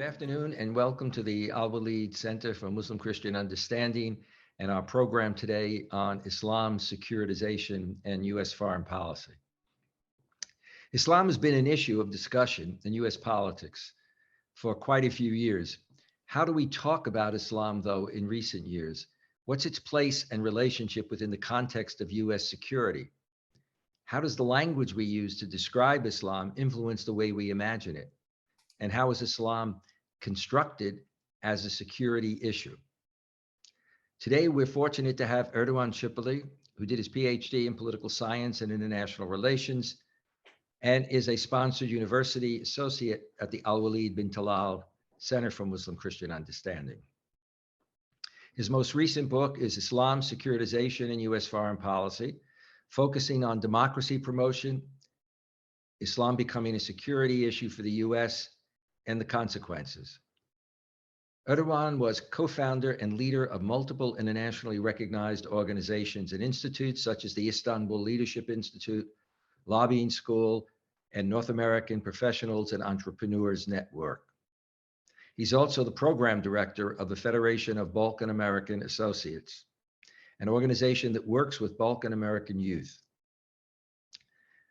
afternoon and welcome to the Al-Walid Center for Muslim Christian Understanding and our program today on Islam, securitization, and U.S. foreign policy. Islam has been an issue of discussion in U.S. politics for quite a few years. How do we talk about Islam, though, in recent years? What's its place and relationship within the context of U.S. security? How does the language we use to describe Islam influence the way we imagine it? And how is Islam constructed as a security issue? Today, we're fortunate to have Erdogan Shipoli, who did his PhD in political science and international relations, and is a sponsored university associate at the Al-Walid bin Talal Center for Muslim Christian Understanding. His most recent book is Islam, Securitization, and U.S. Foreign Policy, focusing on democracy promotion, Islam becoming a security issue for the U.S., and the consequences. Erdogan was co-founder and leader of multiple internationally recognized organizations and institutes, such as the Istanbul Leadership Institute, Lobbying School, and North American Professionals and Entrepreneurs Network. He's also the program director of the Federation of Balkan American Associates, an organization that works with Balkan American youth.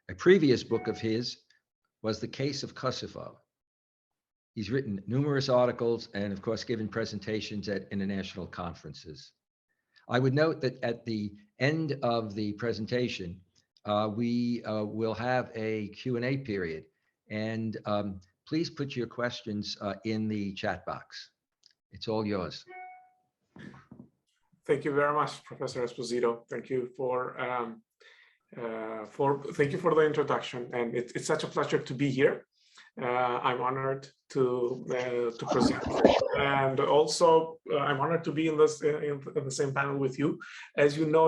A previous book of his was The Case of Kosovo. He's written numerous articles and, of course, given presentations at international conferences. I would note that at the end of the presentation, we will have a Q&A period, and please put your questions in the chat box. It's all yours. Thank you very much, Professor Esposito. Thank you for the introduction, and it's such a pleasure to be here. I'm honored to present, and also I'm honored to be in the same panel with you. As you know,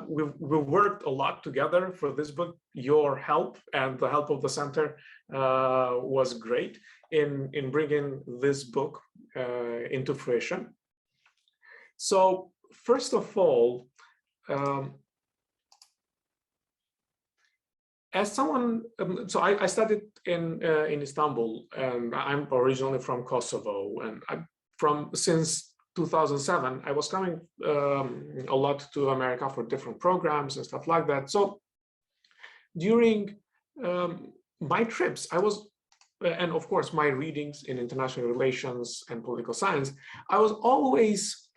we've worked a lot together for this book. Your help and the help of the center was great in bringing this book into fruition. So first of all, as someone, so I studied in Istanbul, and I'm originally from Kosovo, and since 2007, I was coming a lot to America for different programs and stuff like that. So during my trips, and of course my readings in international relations and political science, I was always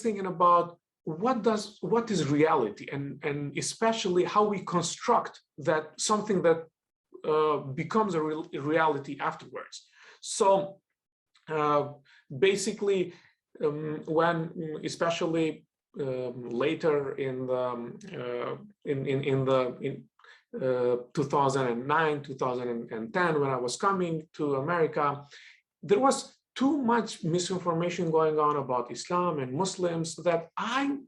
thinking about what is reality, and especially how we construct that something that becomes a reality afterwards. So basically, when especially later in 2009, 2010, when I was coming to America, there was too much misinformation going on about Islam and Muslims that I,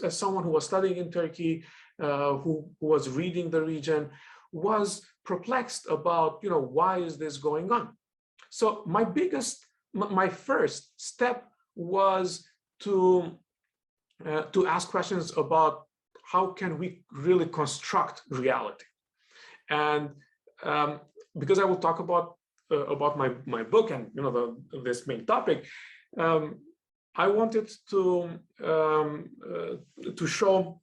as someone who was studying in Turkey, who was reading the region, was perplexed about, why is this going on? So my first step was to ask questions about how can we really construct reality, and because I will talk about my book and this main topic, I wanted to show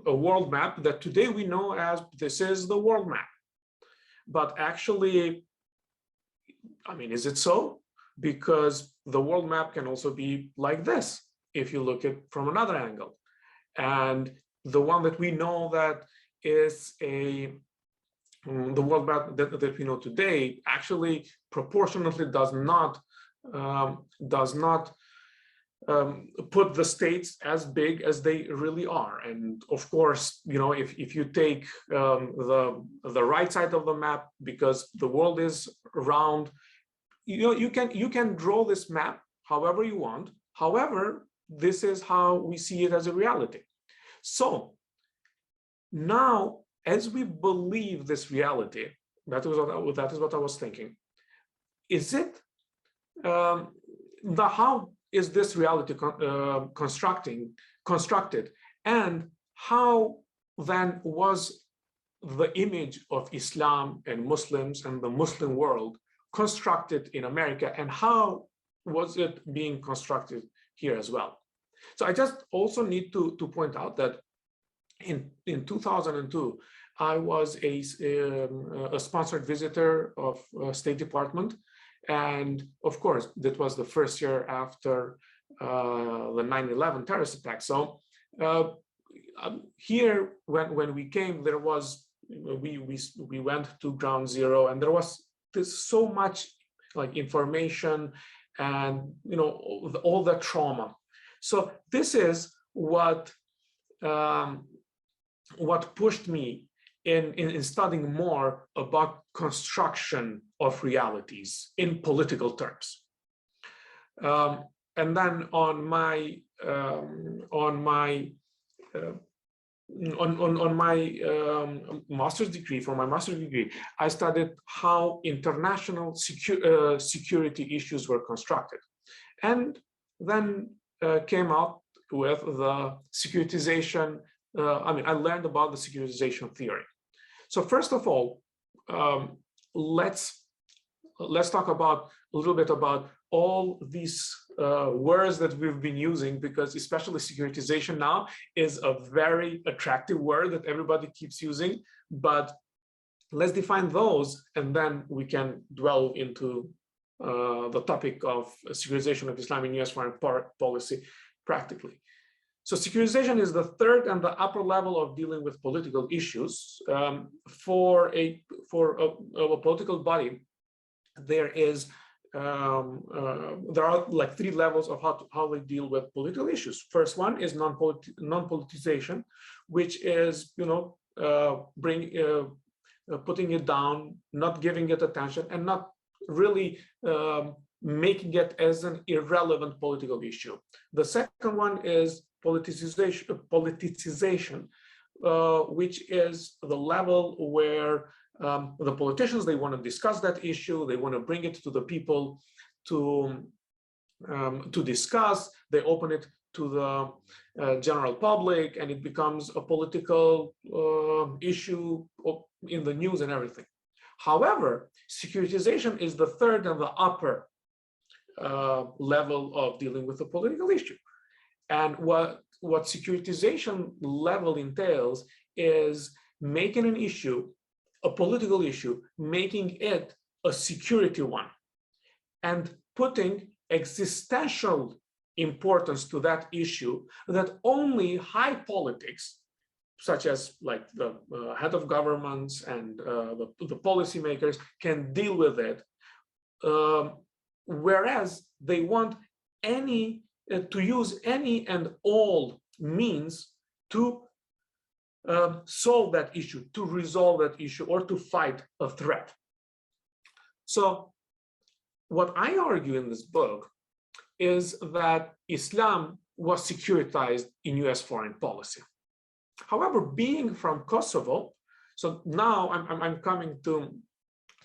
a world map that today we know as this is the world map. But actually, I mean, is it so? Because the world map can also be like this if you look at it from another angle. And the one that we know that is the world map that we know today actually proportionately does not put the states as big as they really are. And of course, if you take the right side of the map, because the world is round, you can draw this map however you want. However, this is how we see it as a reality. So now, as we believe this reality, that is what I was thinking. Is it how is this reality constructed, and how then was the image of Islam and Muslims and the Muslim world constructed in America, and how was it being constructed here as well. So I just also need to point out that in 2002, I was a sponsored visitor of State Department. And of course, that was the first year after the 9/11 terrorist attack. So here, when we came, there was, we went to ground zero, and there was so much like information and, you know, all the trauma. So this is what pushed me in studying more about construction of realities in political terms. And then on my master's degree, for my master's degree, I studied how international security issues were constructed, and then came out with the securitization. I learned about the securitization theory. So first of all, let's talk about a little bit about all these words that we've been using, because especially securitization now is a very attractive word that everybody keeps using. But let's define those, and then we can delve into the topic of securitization of Islam in US foreign policy practically. So securitization is the third and the upper level of dealing with political issues. For a political body, there are like three levels of how they deal with political issues. First one is non-politicization, which is, you know, putting it down, not giving it attention, and not really making it as an irrelevant political issue. The second one is politicization, which is the level where the politicians, they want to discuss that issue, they want to bring it to the people to discuss, they open it to the general public, and it becomes a political issue in the news and everything. However, securitization is the third and the upper level of dealing with a political issue. And what securitization level entails is making an issue, a political issue, making it a security one, and putting existential importance to that issue that only high politics, such as like the head of governments and the policymakers, can deal with it, whereas they want to use any and all means to solve that issue, to resolve that issue, or to fight a threat. So what I argue in this book is that Islam was securitized in US foreign policy. However, being from Kosovo, so now I'm coming to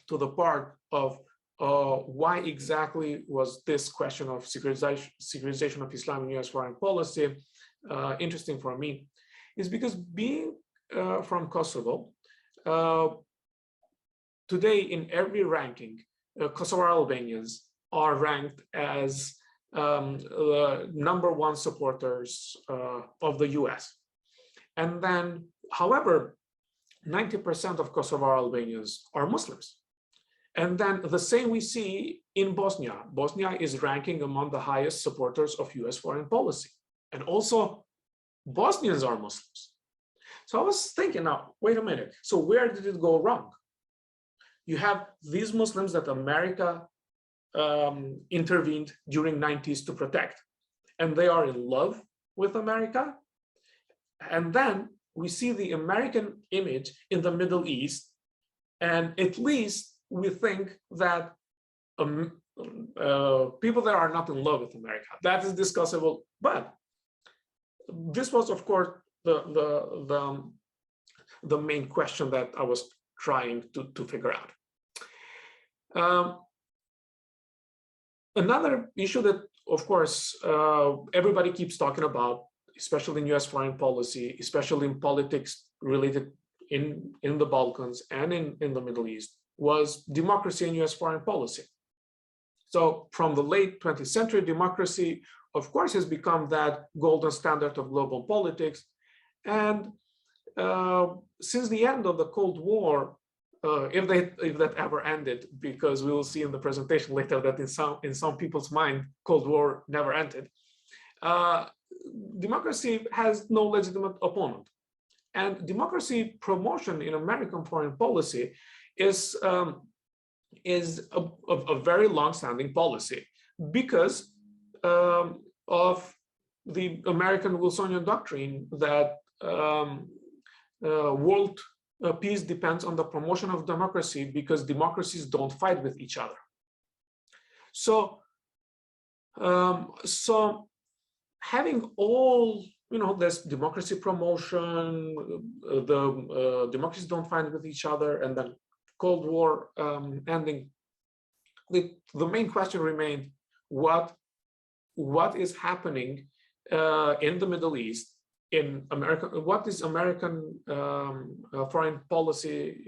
the part of why exactly was this question of securitization of Islam in US foreign policy interesting for me, is because being from Kosovo, today in every ranking, Kosovar Albanians are ranked as the #1 supporters of the US. And then, however, 90% of Kosovar Albanians are Muslims. And then the same we see in Bosnia. Bosnia is ranking among the highest supporters of US foreign policy. And also, Bosnians are Muslims. So I was thinking, now, wait a minute. So where did it go wrong? You have these Muslims that America intervened during 90s to protect, and they are in love with America. And then we see the American image in the Middle East, and at least we think that people that are not in love with America, that is discussable. But this was, of course, the main question that I was trying to figure out. Another issue that, of course, everybody keeps talking about, especially in US foreign policy, especially in politics related in the Balkans and in the Middle East was democracy and US foreign policy. So from the late 20th century, democracy, of course, has become that golden standard of global politics. And since the end of the Cold War, if that ever ended, because we will see in the presentation later that in some people's mind, Cold War never ended, democracy has no legitimate opponent. And democracy promotion in American foreign policy is a very long-standing policy because of the American Wilsonian doctrine that world peace depends on the promotion of democracy because democracies don't fight with each other. So, having all, this democracy promotion, the democracies don't fight with each other, and then Cold War ending, the main question remained, what is happening in the Middle East, in America? What is American foreign policy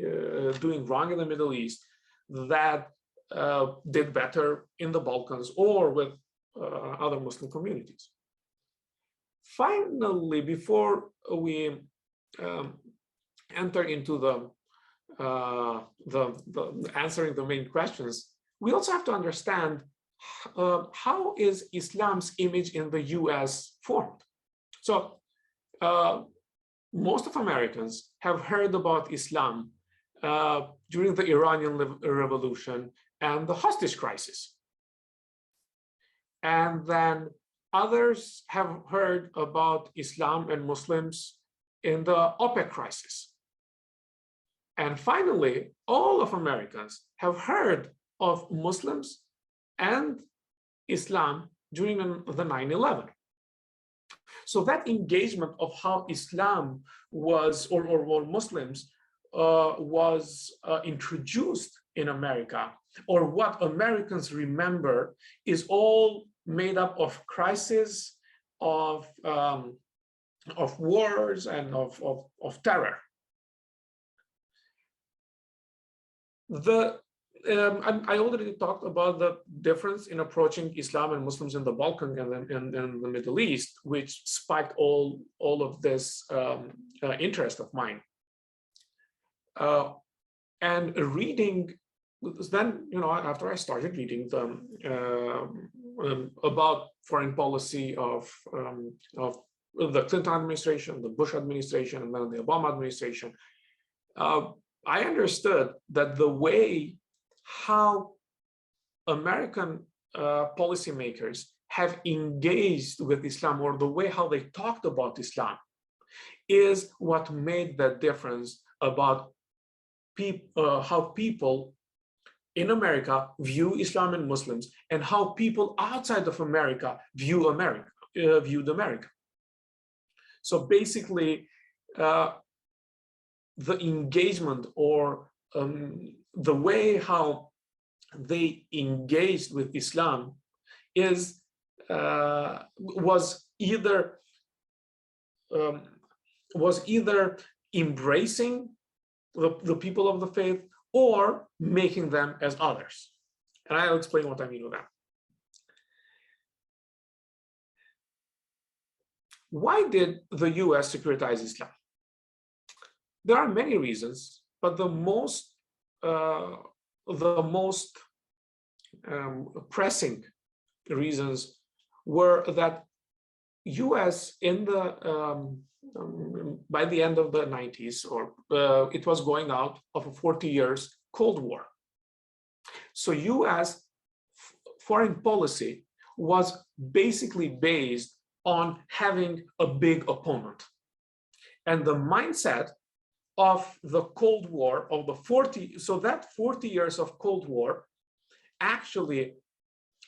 doing wrong in the Middle East that did better in the Balkans or with other Muslim communities? Finally, before we enter into the answering the main questions, we also have to understand how is Islam's image in the US formed. So most of Americans have heard about Islam during the Iranian Revolution and the hostage crisis. And then others have heard about Islam and Muslims in the OPEC crisis. And finally, all of Americans have heard of Muslims and Islam during the 9/11. So that engagement of how Islam was, or Muslims, was introduced in America, or what Americans remember, is all made up of crises, of wars, and of terror. I already talked about the difference in approaching Islam and Muslims in the Balkans and the Middle East, which spiked all of this interest of mine. And reading, then, after I started reading about foreign policy of the Clinton administration, the Bush administration, and then the Obama administration, I understood that the way how American policymakers have engaged with Islam, or the way how they talked about Islam, is what made that difference about how people in America view Islam and Muslims, and how people outside of America viewed America. So basically, the engagement, or the way how they engaged with Islam was either embracing the people of the faith or making them as others. And I'll explain what I mean with that. Why did the US securitize Islam? There are many reasons, but the most pressing reasons were that US in the by the end of the 90s, or it was going out of a 40 years Cold War. So US foreign policy was basically based on having a big opponent. And the mindset of the Cold War, of the 40 years of Cold War actually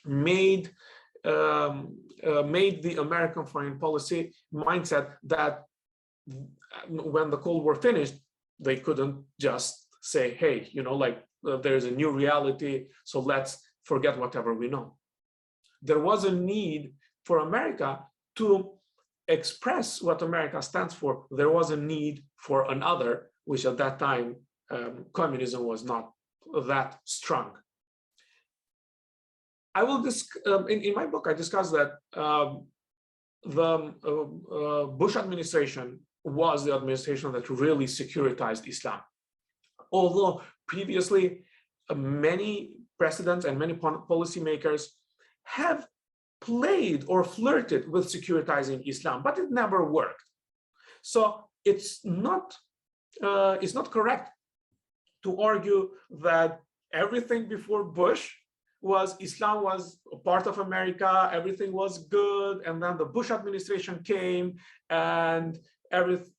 made the American foreign policy mindset that when the Cold War finished, they couldn't just say, hey, there's a new reality, so let's forget whatever we know. There was a need for America to express what America stands for. There was a need for another, which at that time communism was not that strong. I will in my book I discuss that the Bush administration was the administration that really securitized Islam. Although previously many presidents and many policymakers have played or flirted with securitizing Islam, but it never worked. So it's not correct to argue that everything before Bush was Islam was a part of America, everything was good, and then the Bush administration came and everything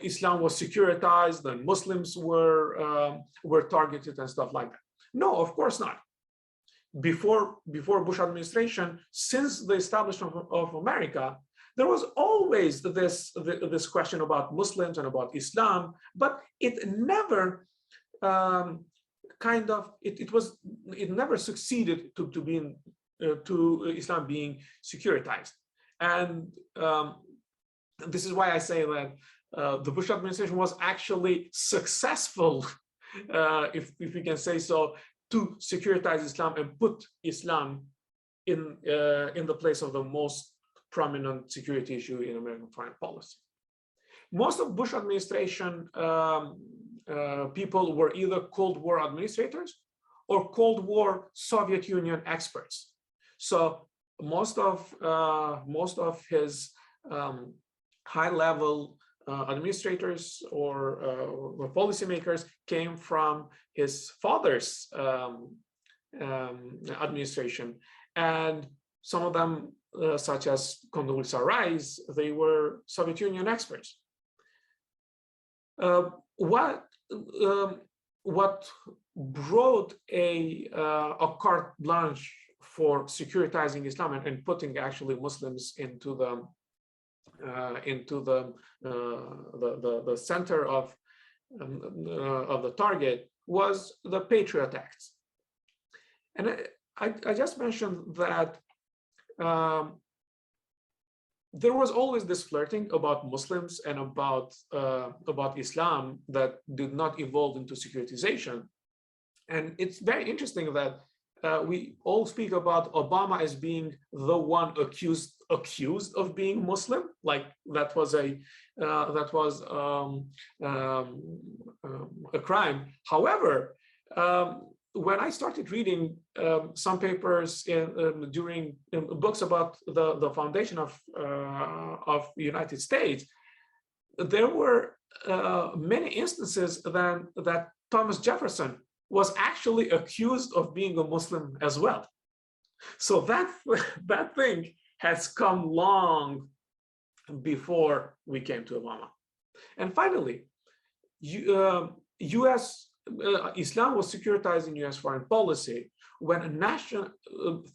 Islam was securitized and Muslims were targeted and stuff like that. No, of course not. Before Bush administration, since the establishment of America, there was always this question about Muslims and about Islam, but it never it never succeeded to Islam being securitized. And this is why I say that the Bush administration was actually successful, if we can say so, to securitize Islam and put Islam in the place of the most prominent security issue in American foreign policy. Most of Bush administration people were either Cold War administrators or Cold War Soviet Union experts. So most of his high-level administrators or policymakers came from his father's administration, and some of them, such as Condoleezza Rice, they were Soviet Union experts. What brought a carte blanche for securitizing Islam and putting actually Muslims into the center of the target was the Patriot Acts. And I just mentioned that there was always this flirting about Muslims and about Islam that did not evolve into securitization. And it's very interesting that we all speak about Obama as being the one accused of being Muslim, like that was a crime. However, when I started reading some papers during books about the foundation of the United States, there were many instances that Thomas Jefferson was actually accused of being a Muslim as well. So that thing has come long before we came to Obama. And finally, Islam was securitizing U.S. foreign policy when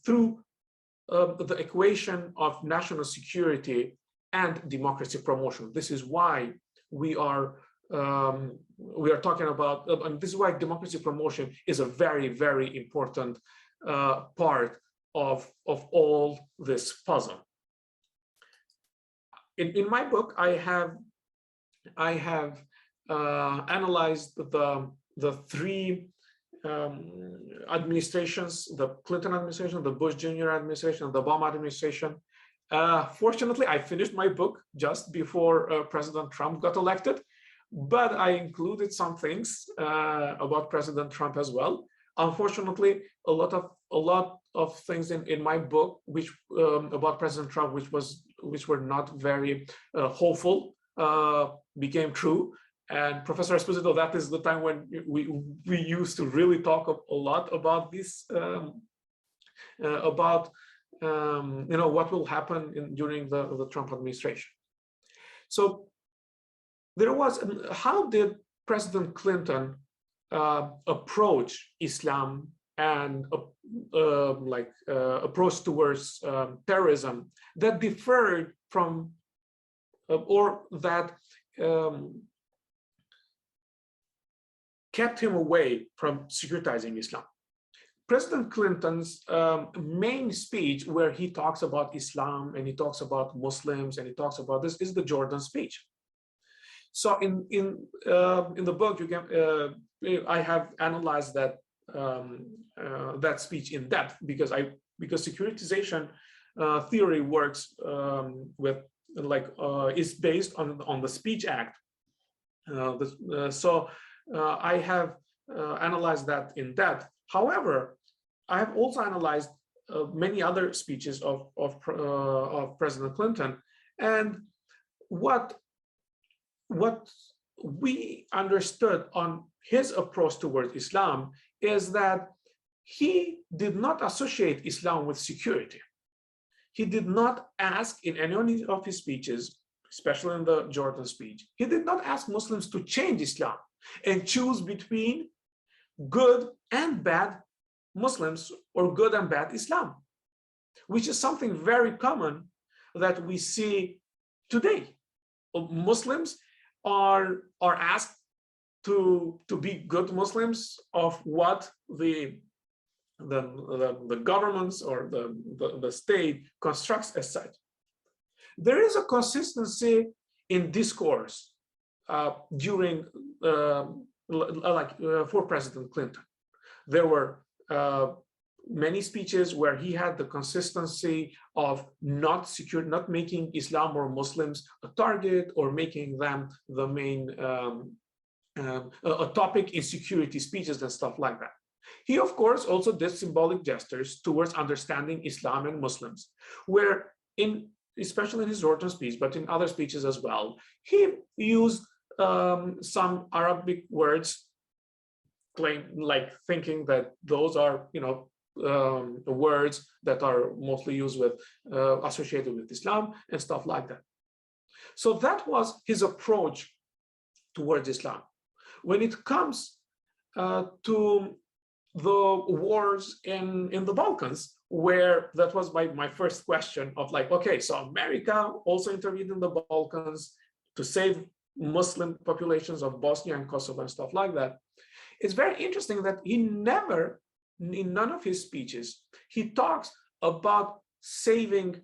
through the equation of national security and democracy promotion. This is why we are talking about, and this is why democracy promotion is a very, very important part of all this puzzle. In my book, I have analyzed the three administrations: the Clinton administration, the Bush Jr. administration, and the Obama administration. Fortunately, I finished my book just before President Trump got elected, but I included some things about President Trump as well. Unfortunately, a lot of things in my book which about President Trump which were not very hopeful became true. And Professor Esposito, that is the time when we used to really talk a lot about this, about what will happen during the Trump administration. So there was, how did President Clinton approach Islam and approach towards terrorism that differed from or that kept him away from securitizing Islam? President Clinton's main speech, where he talks about Islam and he talks about Muslims and he talks about this, is the Jordan speech. So in the book, you can I have analyzed that that speech in depth because securitization theory works with is based on the Speech Act. I have analyzed that in depth. However, I have also analyzed many other speeches of President Clinton, and what we understood on his approach towards Islam is that he did not associate Islam with security. He did not ask in any of his speeches, especially in the Jordan speech, he did not ask Muslims to change Islam and choose between good and bad Muslims or good and bad Islam, which is something very common that we see today. Muslims are asked to be good Muslims of what the governments or the state constructs as such. There is a consistency in discourse during for President Clinton. There were many speeches where he had the consistency of not making Islam or Muslims a target or making them the main a topic in security speeches and stuff like that. He, of course, also did symbolic gestures towards understanding Islam and Muslims, where especially in his Jordan speech, but in other speeches as well, he used some Arabic words, thinking that those are, words that are mostly used with associated with Islam and stuff like that. So that was his approach towards Islam. When it comes to the wars in the Balkans, where that was my first question of okay, so America also intervened in the Balkans to save Muslim populations of Bosnia and Kosovo and stuff like that. It's very interesting that he never, in none of his speeches, he talks about saving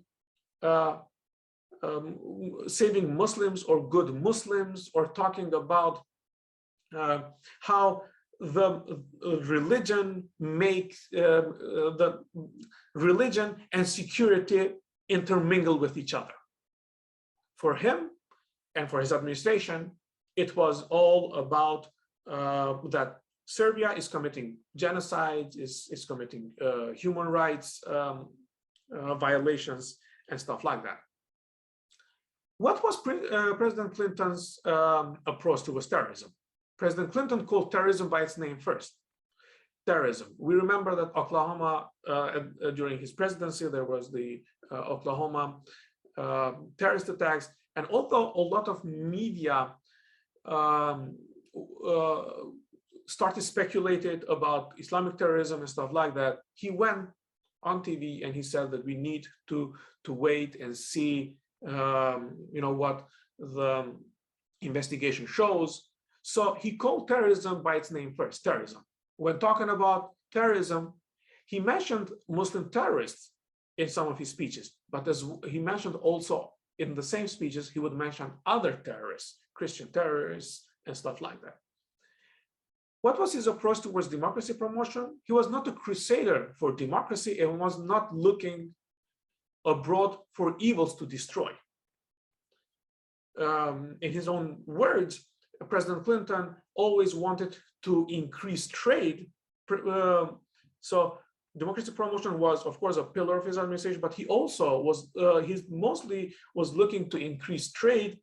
Muslims or good Muslims, or talking about how the religion makes the religion and security intermingle with each other. For him and for his administration, it was all about that Serbia is committing genocide, is committing human rights violations and stuff like that. What was President Clinton's approach towards terrorism? President Clinton called terrorism by its name first. Terrorism. We remember that Oklahoma, during his presidency, there was the Oklahoma terrorist attacks. And although a lot of media started speculated about Islamic terrorism and stuff like that, he went on TV and he said that we need to wait and see what the investigation shows. So he called terrorism by its name first, terrorism. When talking about terrorism, he mentioned Muslim terrorists in some of his speeches, but as he mentioned also in the same speeches, he would mention other terrorists, Christian terrorists and stuff like that. What was his approach towards democracy promotion? He was not a crusader for democracy and was not looking abroad for evils to destroy. In his own words, President Clinton always wanted to increase trade. So democracy promotion was, of course, a pillar of his administration, but he also was, he mostly was looking to increase trade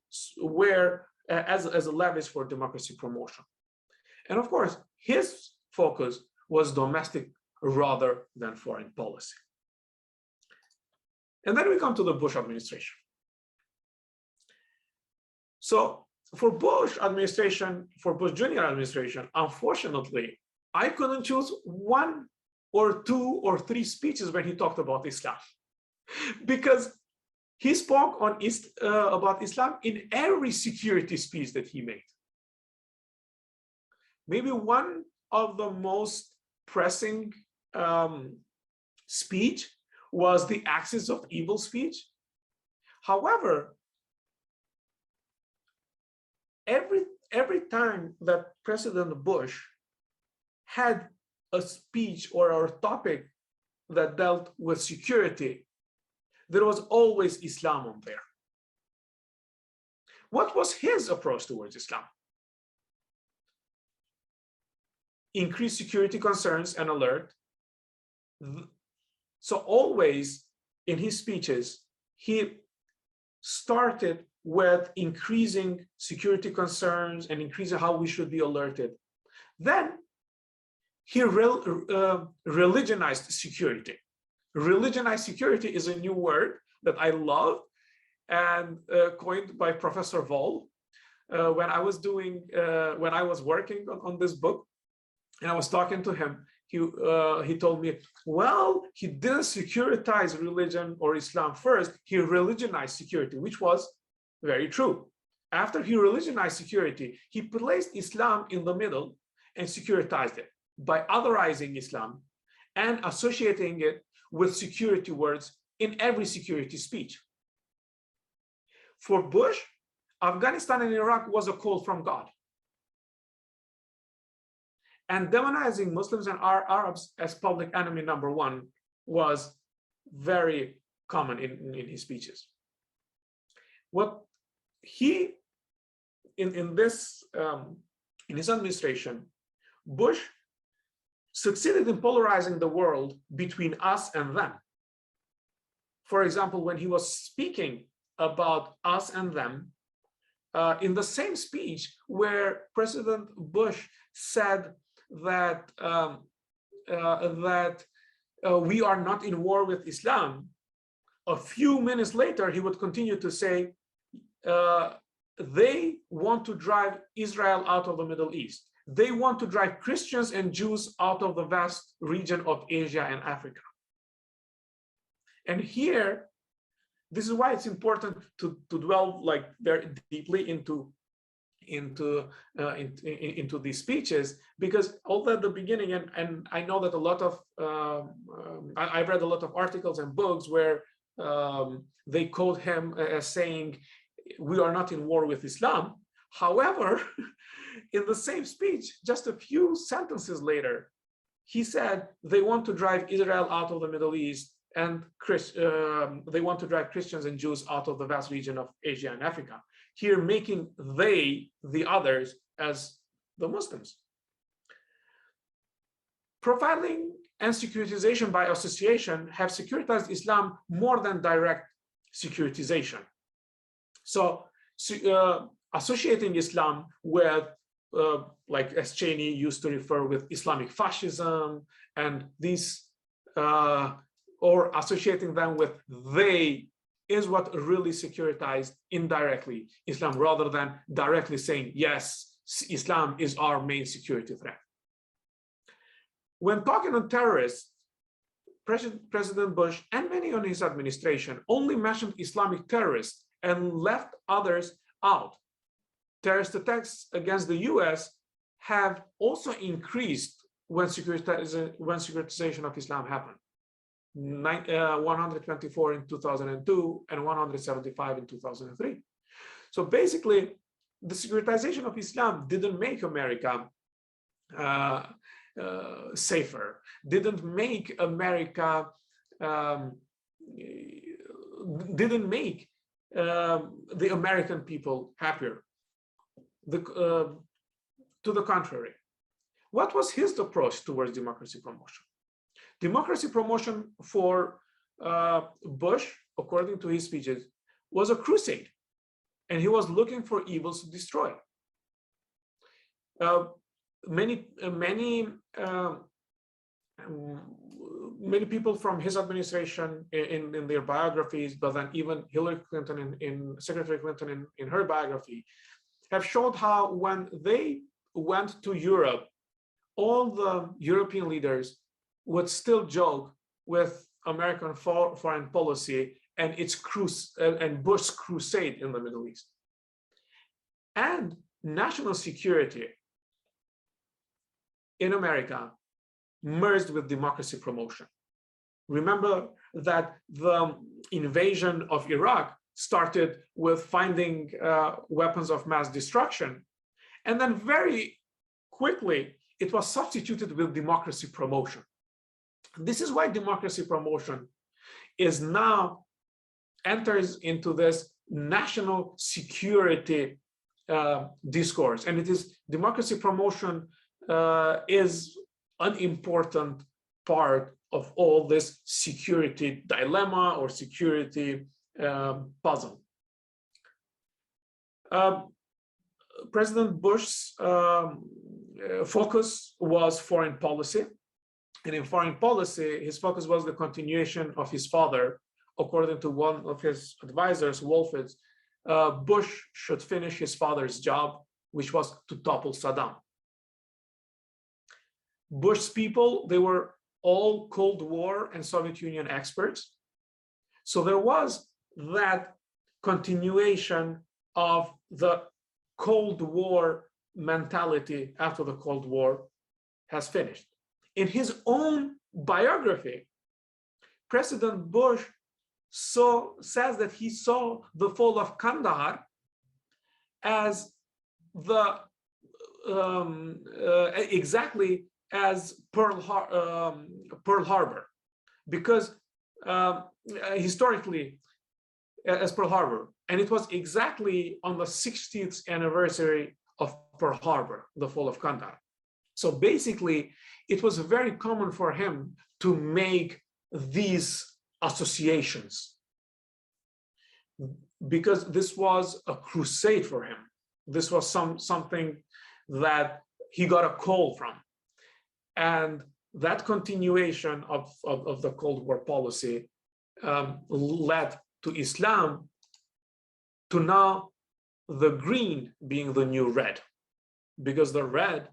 as a leverage for democracy promotion. And of course, his focus was domestic rather than foreign policy. And then we come to the Bush administration. So for Bush administration, for Bush Jr. administration, unfortunately, I couldn't choose one or two or three speeches when he talked about Islam, because he spoke about Islam in every security speech that he made. Maybe one of the most pressing speech was the axis of evil speech. However, every time that President Bush had a speech or a topic that dealt with security, there was always Islam on there. What was his approach towards Islam? Increase security concerns and alert. So always in his speeches, he started with increasing security concerns and increasing how we should be alerted. Then he religionized security. Religionized security is a new word that I love and coined by Professor Voll when I was working on this book, and I was talking to him. He told me, well, he didn't securitize religion or Islam first. He religionized security, which was very true. After he religionized security, he placed Islam in the middle and securitized it by otherizing Islam and associating it with security words in every security speech. For Bush, Afghanistan and Iraq was a call from God. And demonizing Muslims and Arabs as public enemy number one was very common in his speeches. What he, in his administration, Bush succeeded in polarizing the world between us and them. For example, when he was speaking about us and them, in the same speech where President Bush said that we are not in war with Islam, a few minutes later he would continue to say they want to drive Israel out of the Middle East. They want to drive Christians and Jews out of the vast region of Asia and Africa. And here, this is why it's important to dwell like very deeply into these speeches, because although at the beginning, and I know that a lot of I've read a lot of articles and books where they quote him as saying we are not in war with Islam. However, in the same speech, just a few sentences later, he said they want to drive Israel out of the Middle East and they want to drive Christians and Jews out of the vast region of Asia and Africa. Here, making they, the others, as the Muslims. Profiling and securitization by association have securitized Islam more than direct securitization. So, associating Islam with, like as Cheney used to refer with Islamic fascism, and these, or associating them with they, is what really securitized indirectly Islam, rather than directly saying, yes, Islam is our main security threat. When talking on terrorists, President Bush and many on his administration only mentioned Islamic terrorists and left others out. Terrorist attacks against the US have also increased when securitization of Islam happened. 124 in 2002 and 175 in 2003. So basically, the securitization of Islam didn't make America safer, didn't make America, didn't make the American people happier. To the contrary, what was his approach towards democracy promotion? Democracy promotion for Bush, according to his speeches, was a crusade, and he was looking for evils to destroy. Many people from his administration in their biographies, but then even Hillary Clinton Secretary Clinton in her biography, have showed how when they went to Europe, all the European leaders would still joke with American foreign policy and its and Bush's crusade in the Middle East. And national security in America merged with democracy promotion. Remember that the invasion of Iraq started with finding weapons of mass destruction. And then very quickly, it was substituted with democracy promotion. This is why democracy promotion is now enters into this national security discourse. And it is democracy promotion is an important part of all this security dilemma or security puzzle. President Bush's focus was foreign policy. And in foreign policy, his focus was the continuation of his father. According to one of his advisors, Wolfowitz, Bush should finish his father's job, which was to topple Saddam. Bush's people, they were all Cold War and Soviet Union experts. So there was that continuation of the Cold War mentality after the Cold War has finished. In his own biography, President Bush says that he saw the fall of Kandahar as the exactly as Pearl Harbor, because historically as Pearl Harbor, and it was exactly on the 60th anniversary of Pearl Harbor, the fall of Kandahar. So basically, it was very common for him to make these associations because this was a crusade for him. This was something that he got a call from. And that continuation of the Cold War policy led to Islam, to now the green being the new red, because the red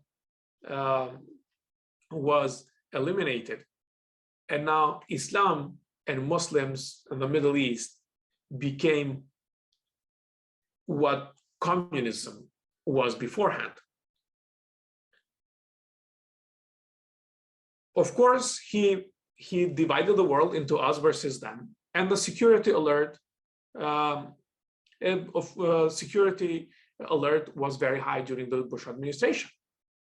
was eliminated. And now Islam and Muslims in the Middle East became what communism was beforehand. Of course, he divided the world into us versus them, and the security alert security alert was very high during the Bush administration.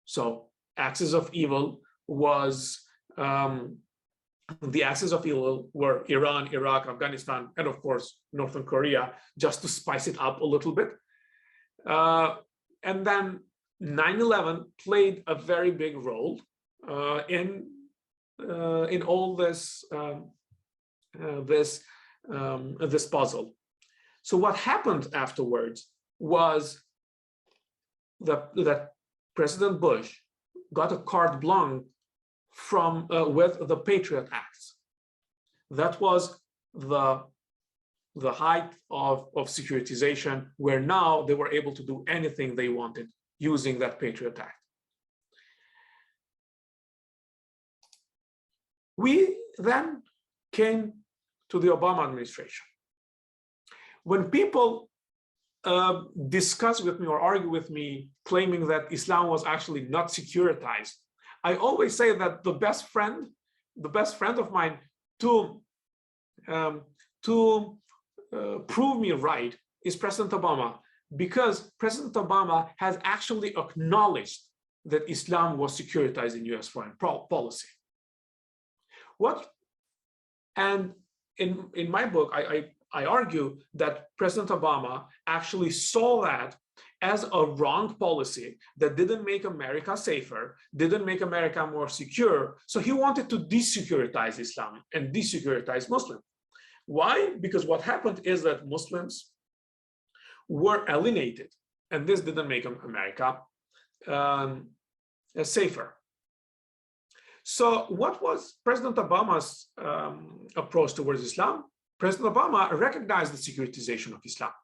So axis of evil was the axis of evil were Iran, Iraq, Afghanistan, and of course Northern Korea, just to spice it up a little bit. And then 9/11 played a very big role in all this this puzzle. So what happened afterwards was that President Bush got a carte blanche from with the Patriot Acts. That was the height of securitization, where now they were able to do anything they wanted using that Patriot Act. We then came to the Obama administration. When people discuss with me or argue with me, claiming that Islam was actually not securitized, I always say that the best friend of mine to prove me right is President Obama, because President Obama has actually acknowledged that Islam was securitized in US foreign policy. And in my book, I argue that President Obama actually saw that as a wrong policy that didn't make America safer, didn't make America more secure. So he wanted to desecuritize Islam and desecuritize Muslims. Why? Because what happened is that Muslims were alienated, and this didn't make America safer. So what was President Obama's approach towards Islam? President Obama recognized the securitization of Islam.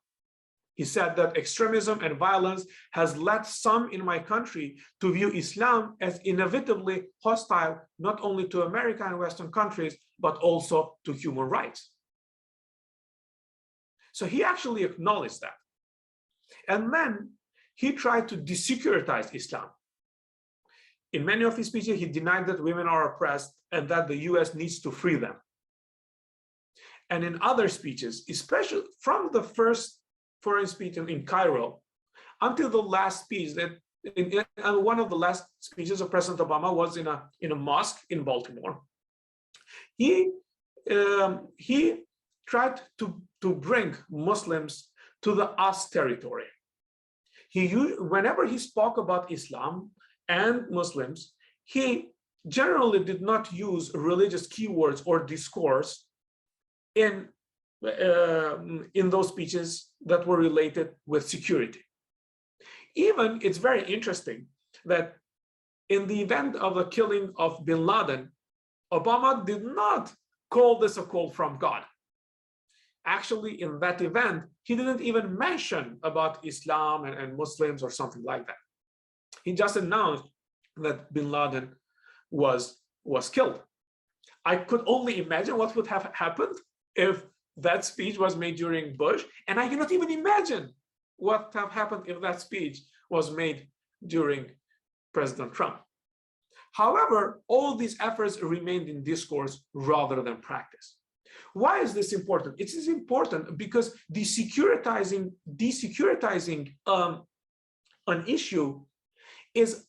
He said that extremism and violence has led some in my country to view Islam as inevitably hostile, not only to America and Western countries, but also to human rights. So he actually acknowledged that. And then he tried to desecuritize Islam. In many of his speeches, he denied that women are oppressed and that the US needs to free them. and in other speeches, especially from the first foreign speech in Cairo until the last speech that one of the last speeches of President Obama was in a mosque in Baltimore. He tried to bring Muslims to the us territory. Whenever he spoke about Islam and Muslims, he generally did not use religious keywords or discourse in those speeches that were related with security. Even it's very interesting that in the event of the killing of bin Laden, Obama did not call this a call from God. Actually, in that event, he didn't even mention about Islam and Muslims or something like that. He just announced that bin Laden was killed. I could only imagine what would have happened if that speech was made during Bush, and I cannot even imagine what would have happened if that speech was made during President Trump. However, all these efforts remained in discourse rather than practice. Why is this important? It is important because desecuritizing an issue is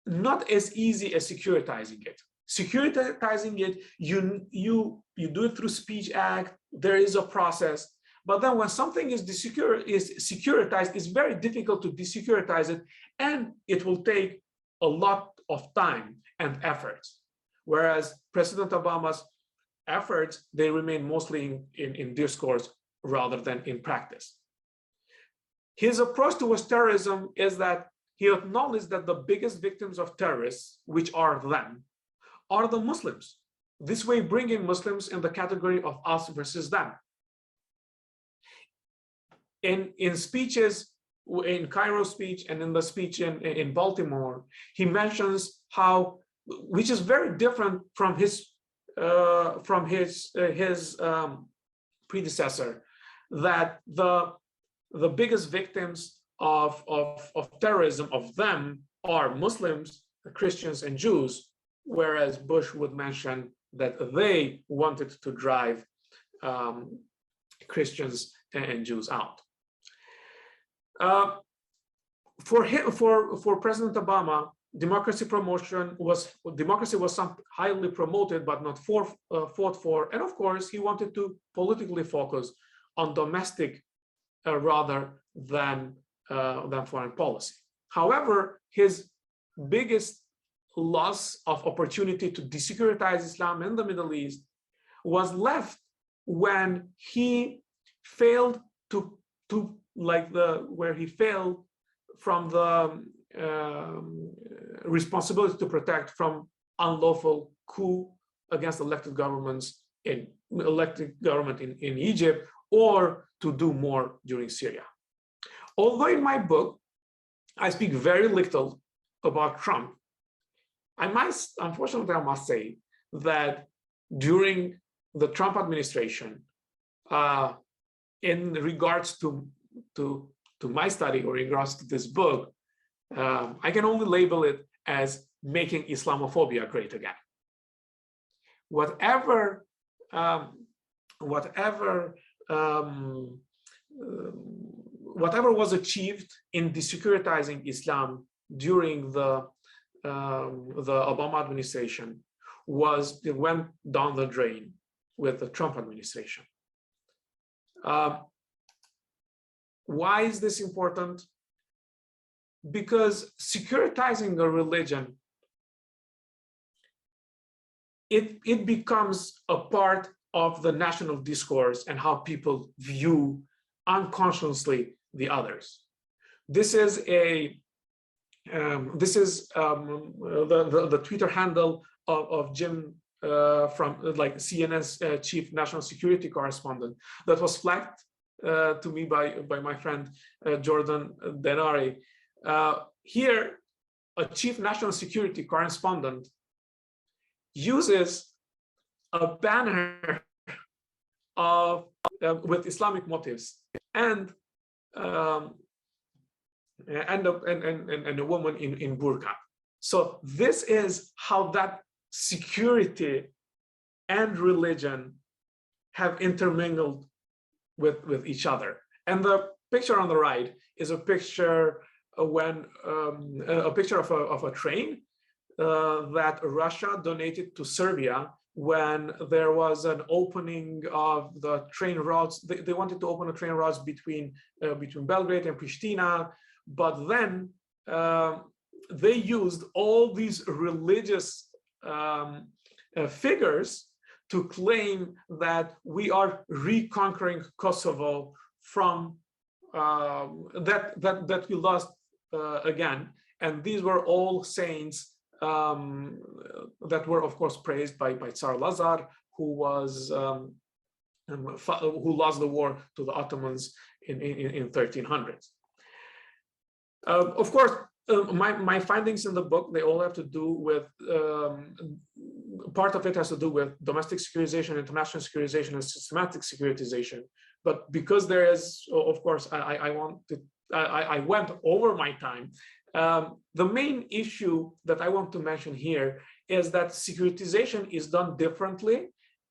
not as easy as securitizing it. Securitizing it, you do it through Speech Act. There is a process, but then when something is securitized, it's very difficult to desecuritize it, and it will take a lot of time and efforts. Whereas President Obama's efforts, they remain mostly in discourse rather than in practice. His approach towards terrorism is that he acknowledged that the biggest victims of terrorists, which are them, are the Muslims. This way, bringing Muslims in the category of us versus them. In speeches, in Cairo speech and in the speech in Baltimore, he mentions how, which is very different from his predecessor, that the biggest victims of terrorism of them are Muslims, Christians, and Jews, whereas Bush would mention that they wanted to drive Christians and Jews out. For President Obama, democracy was highly promoted but not fought for, and of course he wanted to politically focus on domestic rather than foreign policy. However, his biggest loss of opportunity to desecuritize Islam in the Middle East was left when he failed where he failed from the responsibility to protect from unlawful coup against elected government in Egypt, or to do more during Syria. Although in my book, I speak very little about Trump, unfortunately, I must say that during the Trump administration, in regards to my study or in regards to this book, I can only label it as making Islamophobia great again. Whatever was achieved in desecuritizing Islam during the Obama administration went down the drain with the Trump administration. Why is this important? Because securitizing a religion, it becomes a part of the national discourse and how people view unconsciously the others. This is the Twitter handle of Jim from CNN's chief national security correspondent that was flagged to me by my friend Jordan Denari. Here, a chief national security correspondent uses a banner with Islamic motives and a woman in burqa. So this is how that security and religion have intermingled with each other. And the picture on the right is a picture a picture of a train that Russia donated to Serbia when there was an opening of the train routes. They wanted to open a train routes between Belgrade and Pristina, but then they used all these religious figures to claim that we are reconquering Kosovo from that we lost again. And these were all saints that were, of course, praised by Tsar Lazar, who lost the war to the Ottomans in 1300s. Of course, my findings in the book, they all have to do with, part of it has to do with domestic securitization, international securitization, and systematic securitization. But because there is, of course, I went over my time. The main issue that I want to mention here is that securitization is done differently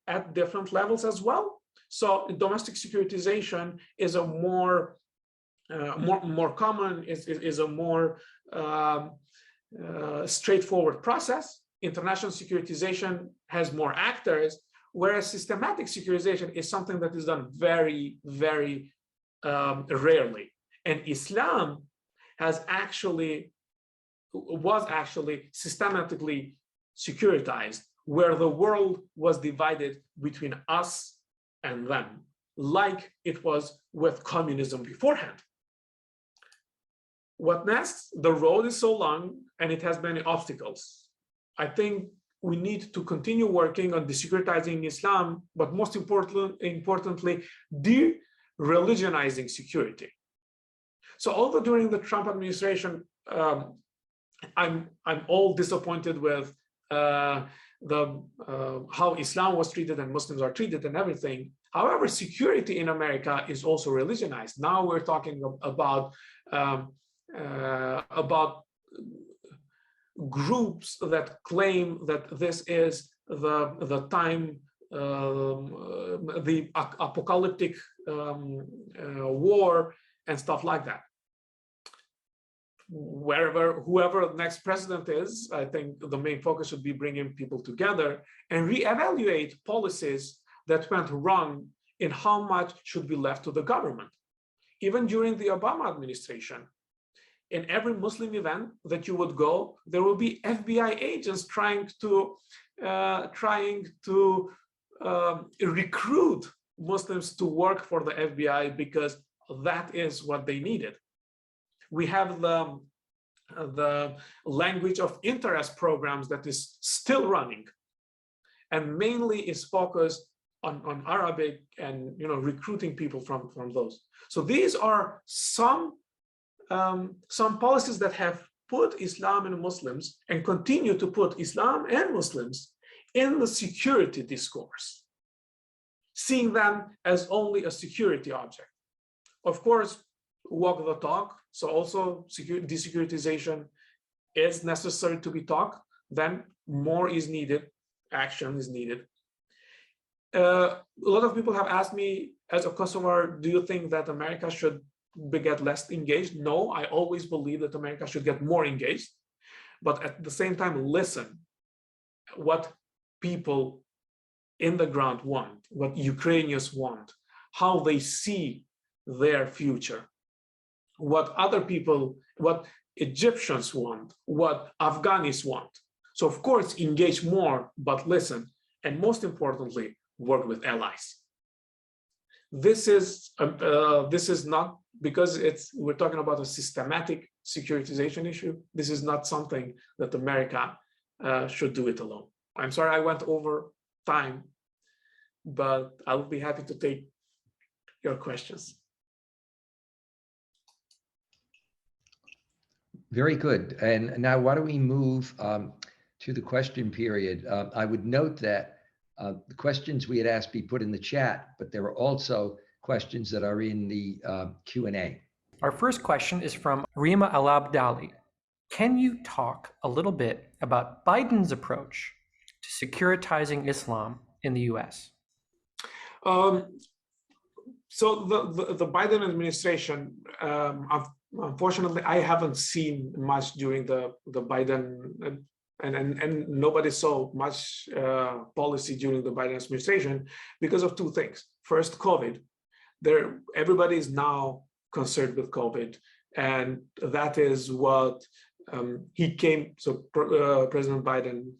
at different levels as well. So domestic securitization is a more common, is a more straightforward process. International securitization has more actors, whereas systematic securitization is something that is done very, very rarely. And Islam was actually systematically securitized, where the world was divided between us and them, like it was with communism beforehand. What next? The road is so long and it has many obstacles. I think we need to continue working on desecuritizing Islam, but most importantly, de-religionizing security. So although during the Trump administration, I'm all disappointed with how Islam was treated and Muslims are treated and everything. However, security in America is also religionized. Now we're talking about groups that claim that this is the time, the apocalyptic war and stuff like that. Whoever the next president is, I think the main focus should be bringing people together and reevaluate policies that went wrong in how much should be left to the government. Even during the Obama administration, in every Muslim event that you would go, there will be FBI agents trying to recruit Muslims to work for the FBI because that is what they needed. We have the language of interest programs that is still running, and mainly is focused on Arabic and recruiting people from those. So these are some policies that have put Islam and Muslims and continue to put Islam and Muslims in the security discourse, seeing them as only a security object. Of course, walk the talk. So also desecuritization is necessary to be talked. Then more is needed, action is needed. A lot of people have asked me, as a Kosovar, do you think that America should get less engaged? No, I always believe that America should get more engaged, but at the same time, listen what people in the ground want, what Ukrainians want, how they see their future, what other people, what Egyptians want, what Afghans want. So of course, engage more, but listen, and most importantly, work with allies. This is not, because we're talking about a systematic securitization issue. This is not something that America should do it alone. I'm sorry I went over time, but I'll be happy to take your questions. Very good. And now why don't we move to the question period? I would note that the questions we had asked be put in the chat, but there are also questions that are in the Q&A. Our first question is from Rima Al-Abdali. Can you talk a little bit about Biden's approach to securitizing Islam in the US? So the Biden administration, unfortunately, I haven't seen much during the Biden, and nobody saw much policy during the Biden administration because of two things. First, COVID. Everybody is now concerned with COVID, and that is what he came. So President Biden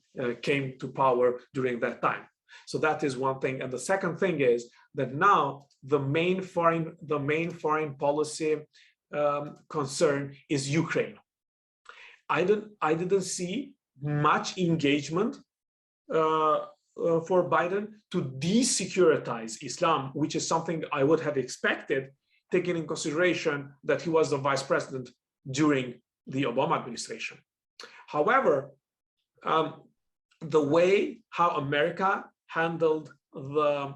came to power during that time. So that is one thing. And the second thing is that now the main foreign policy concern is Ukraine. I didn't see much engagement for Biden to desecuritize Islam, which is something I would have expected, taking in consideration that he was the vice president during the Obama administration. However, the way how America handled the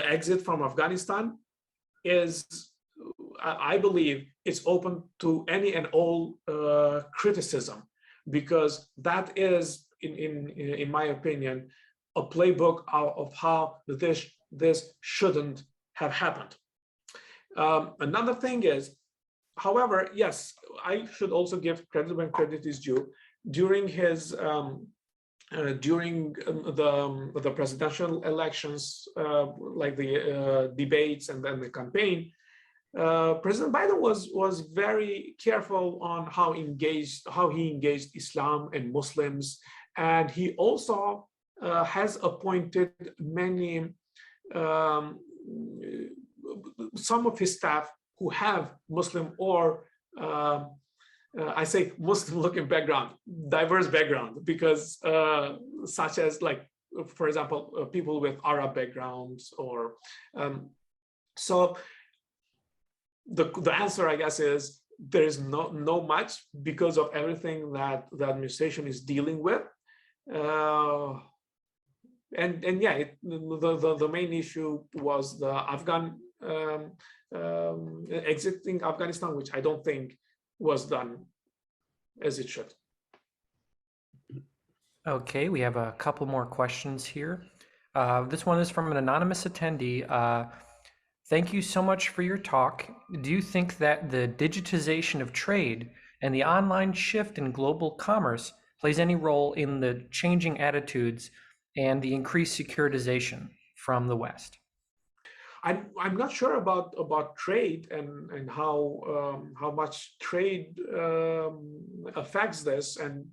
exit from Afghanistan is, I believe, it's open to any and all criticism, because that is, in my opinion, a playbook of how this shouldn't have happened. Another thing is, however, yes, I should also give credit when credit is due. During his during the presidential elections, like the debates and then the campaign, President Biden was very careful on how he engaged Islam and Muslims, and he also has appointed many some of his staff who have Muslim or I say Muslim-looking background, diverse background, because such as, like, for example, people with Arab backgrounds, or so. The answer, I guess, is there is no much, because of everything that the administration is dealing with, and yeah, the main issue was the Afghan exiting Afghanistan, which I don't think was done as it should. Okay, we have a couple more questions here. This one is from an anonymous attendee. Thank you so much for your talk. Do you think that the digitization of trade and the online shift in global commerce plays any role in the changing attitudes and the increased securitization from the West? I'm not sure about trade and how much trade affects this, and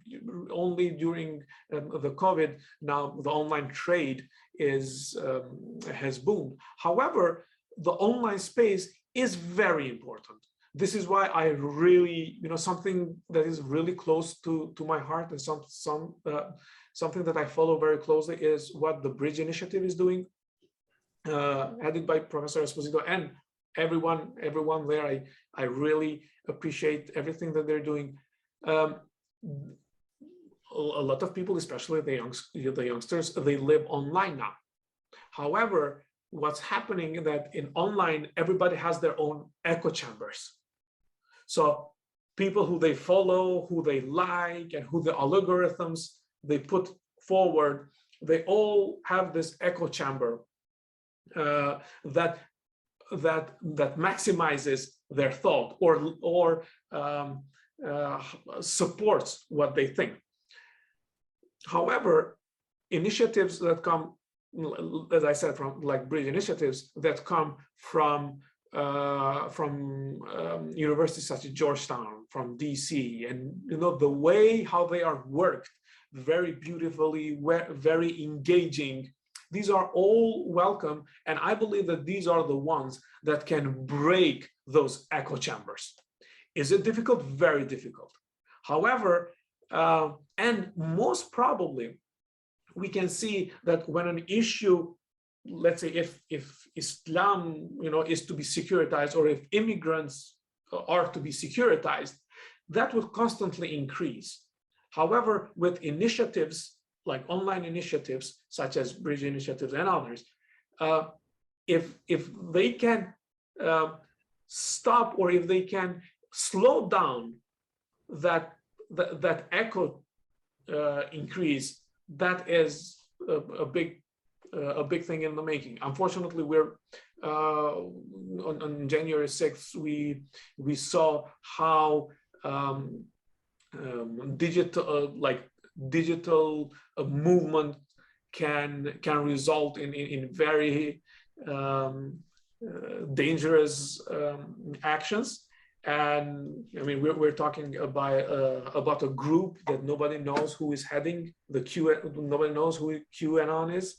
only during the COVID now the online trade has boomed. However, the online space is very important. This is why I really, something that is really close to my heart, and something that I follow very closely is what the Bridge Initiative is doing, headed by Professor Esposito and everyone there. I really appreciate everything that they're doing. A lot of people, especially the youngsters, they live online now. However, what's happening is that in online, everybody has their own echo chambers. So people who they follow, who they like, and who the algorithms they put forward, they all have this echo chamber that maximizes their thought or supports what they think. However, initiatives that come, as I said, from like Bridge initiatives that come from universities such as Georgetown, from DC, and the way how they are worked very beautifully, very engaging. These are all welcome, and I believe that these are the ones that can break those echo chambers. Is it difficult? Very difficult. However, and most probably, we can see that when an issue, let's say if Islam is to be securitized, or if immigrants are to be securitized, that will constantly increase. However, with initiatives like online initiatives such as Bridge initiatives and others, if they can stop, or if they can slow down that echo increase, that is a big a big thing in the making. Unfortunately, we're on January 6th, we saw how digital movement can result in very dangerous actions. And I mean, we're talking about a group that nobody knows who is heading the nobody knows who QAnon is,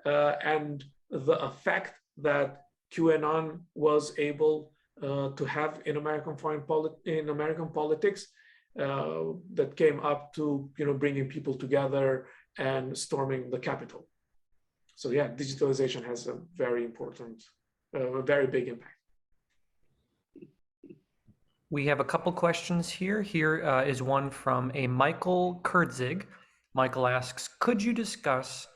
and the effect that QAnon was able to have in American politics, that came up to bringing people together and storming the Capitol. So yeah, digitalization has a very important, very big impact. We have a couple questions here. Here is one from a Michael Kurdzig. Michael asks, could you discuss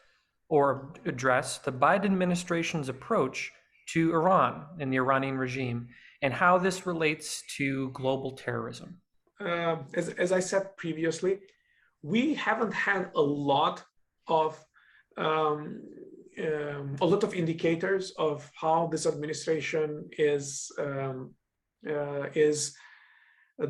or address the Biden administration's approach to Iran and the Iranian regime and how this relates to global terrorism? As I said previously, we haven't had a lot of indicators of how this administration is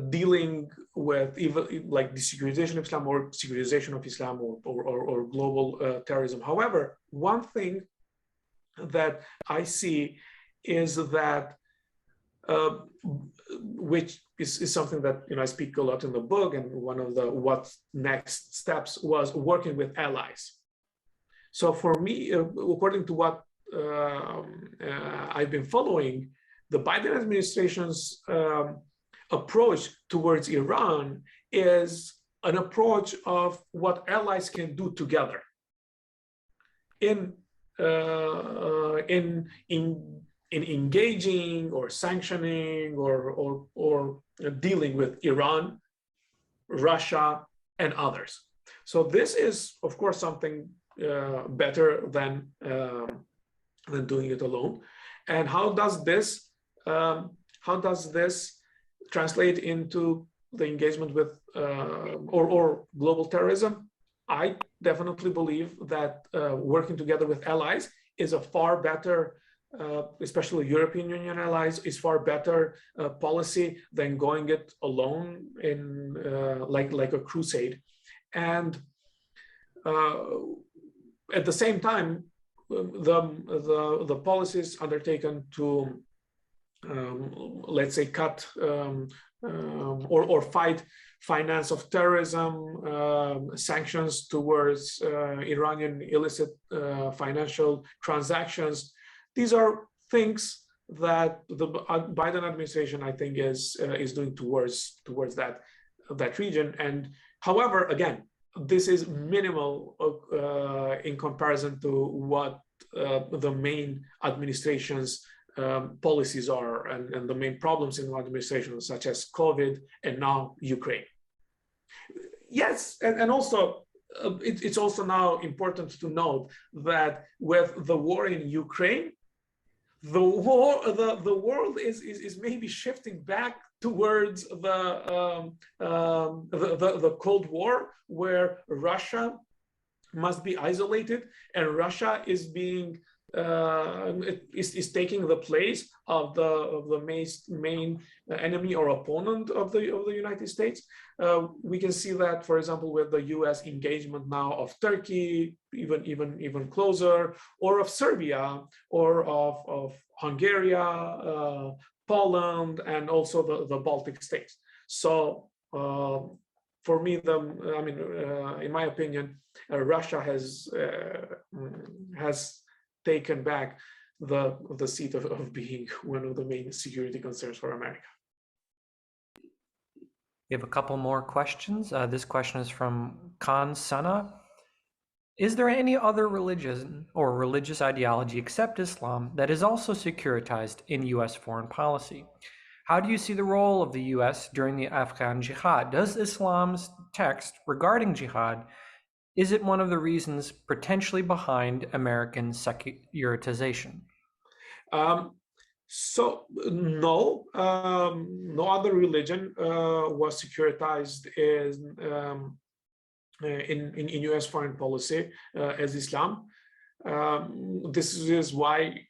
dealing with even like the securitization of Islam or securitization of Islam or global terrorism. However, one thing that I see is that which is something that I speak a lot in the book, and one of the what next steps was working with allies. So for me, according to what I've been following, the Biden administration's approach towards Iran is an approach of what allies can do together in engaging or sanctioning or dealing with Iran, Russia, and others. So this is, of course, something better than doing it alone. And how does this translate into the engagement with or global terrorism? I definitely believe that working together with allies is a far better, especially European Union allies, is far better policy than going it alone in like a crusade. And at the same time, the policies undertaken to let's say cut or fight finance of terrorism, sanctions towards Iranian illicit financial transactions. These are things that the Biden administration, I think, is doing towards that region. And however, again, this is minimal in comparison to what the main administration's policies are and the main problems in the administration, such as COVID and now Ukraine. Yes, and also it's also now important to note that with the war in Ukraine, the world is maybe shifting back towards the Cold War, where Russia must be isolated and Russia is being is taking the place of the main enemy or opponent of the United States. We can see that, for example, with the U.S. engagement now of Turkey, even closer, or of Serbia, or of Hungary, Poland, and also the Baltic states. So for me, in my opinion, Russia has taken back the seat of being one of the main security concerns for America. We have a couple more questions. This question is from Khan Sana. Is there any other religion or religious ideology except Islam that is also securitized in U.S. foreign policy? How do you see the role of the U.S. during the Afghan jihad? Does Islam's text regarding jihad, is it one of the reasons potentially behind American securitization? So no, no other religion was securitized in U.S. foreign policy as Islam. This is why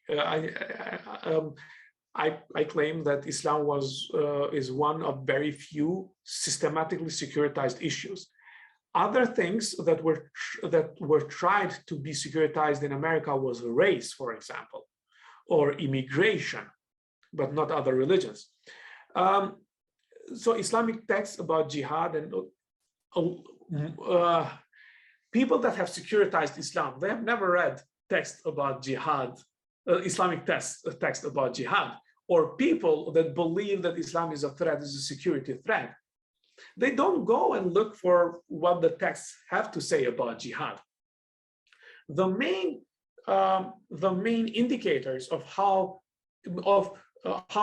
I claim that Islam is one of very few systematically securitized issues. Other things that were tried to be securitized in America was race, for example, or immigration, but not other religions. So Islamic texts about jihad and people that have securitized Islam, they have never read text about jihad, Islamic text about jihad, or people that believe that Islam is a threat, is a security threat. They don't go and look for what the texts have to say about jihad. The main indicators of how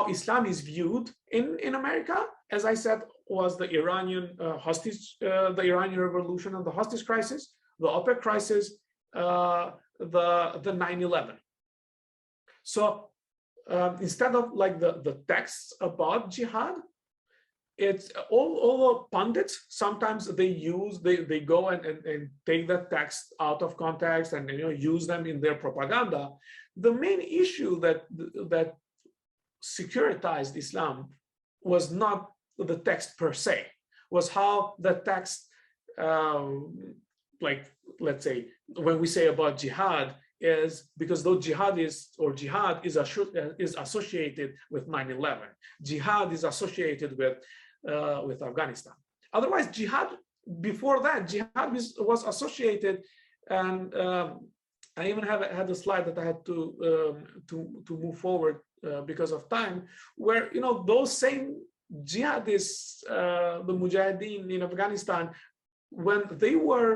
Islam is viewed in America, as I said, was the Iranian the Iranian Revolution and the hostage crisis, the OPEC crisis, the 9/11. So instead of like the texts about jihad, it's all the pundits, sometimes they go and take that text out of context and use them in their propaganda. The main issue that securitized Islam was not the text per se, was how the text, like let's say when we say about jihad, is because though jihad is associated with 9/11, jihad is associated with Afghanistan. Otherwise, jihad before that, jihad was associated, and I even had a slide that I had to move forward because of time, where those same jihadists, the Mujahideen in Afghanistan, when they were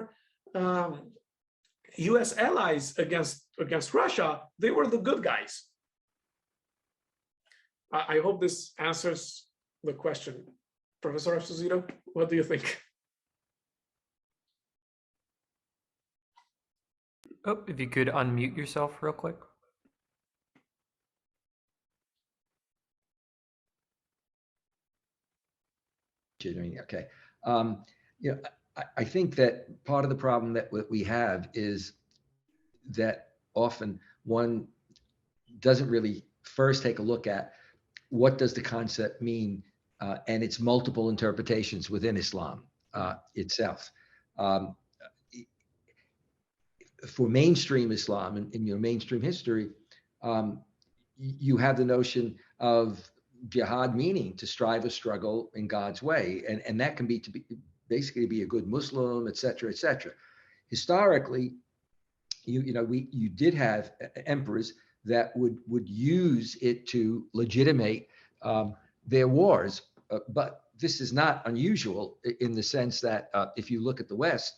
US allies against Russia, they were the good guys. I hope this answers the question. Professor Esposito, what do you think? Oh, if you could unmute yourself real quick. Okay. I think that part of the problem that we have is that often one doesn't really first take a look at what does the concept mean and its multiple interpretations within Islam itself. For mainstream Islam in your mainstream history, you have the notion of jihad meaning to strive a struggle in God's way, and that can be basically be a good Muslim, etc., etc. Historically, you did have emperors that would use it to legitimate their wars, but this is not unusual in the sense that if you look at the West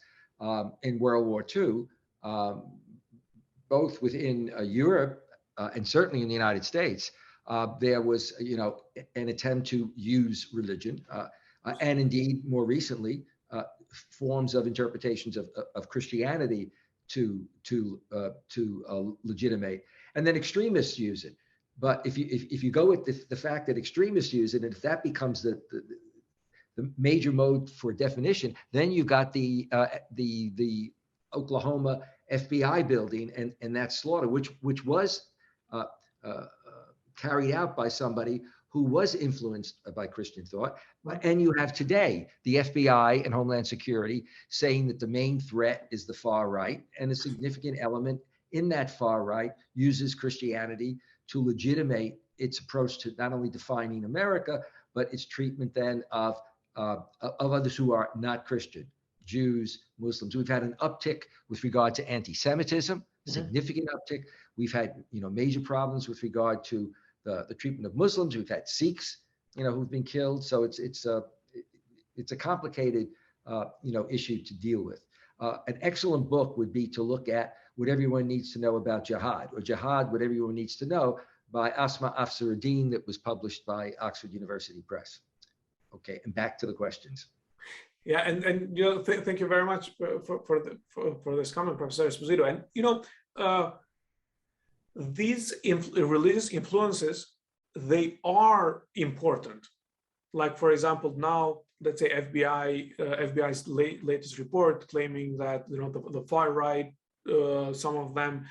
in World War II, both within Europe and certainly in the United States, there was an attempt to use religion, and indeed more recently forms of interpretations of Christianity to legitimate, and then extremists use it. But if you go with the fact that extremists use it, and if that becomes the major mode for definition, then you've got the Oklahoma FBI building and that slaughter, which was carried out by somebody who was influenced by Christian thought. And you have today the FBI and Homeland Security saying that the main threat is the far right, and a significant element in that far right uses Christianity to legitimate its approach to not only defining America, but its treatment then of others who are not Christian, Jews, Muslims. We've had an uptick with regard to anti-Semitism, significant uptick. We've had major problems with regard to the treatment of Muslims. We've had Sikhs, who've been killed. So it's a complicated issue to deal with. An excellent book would be to look at What Everyone Needs to Know About Jihad, or Jihad, What Everyone Needs to Know, by Asma Afsaruddin, that was published by Oxford University Press. Okay, and back to the questions. Yeah, and thank you very much for this comment, Professor Esposito. And these religious influences, they are important. Like, for example, now let's say FBI's latest report claiming that the far right some of them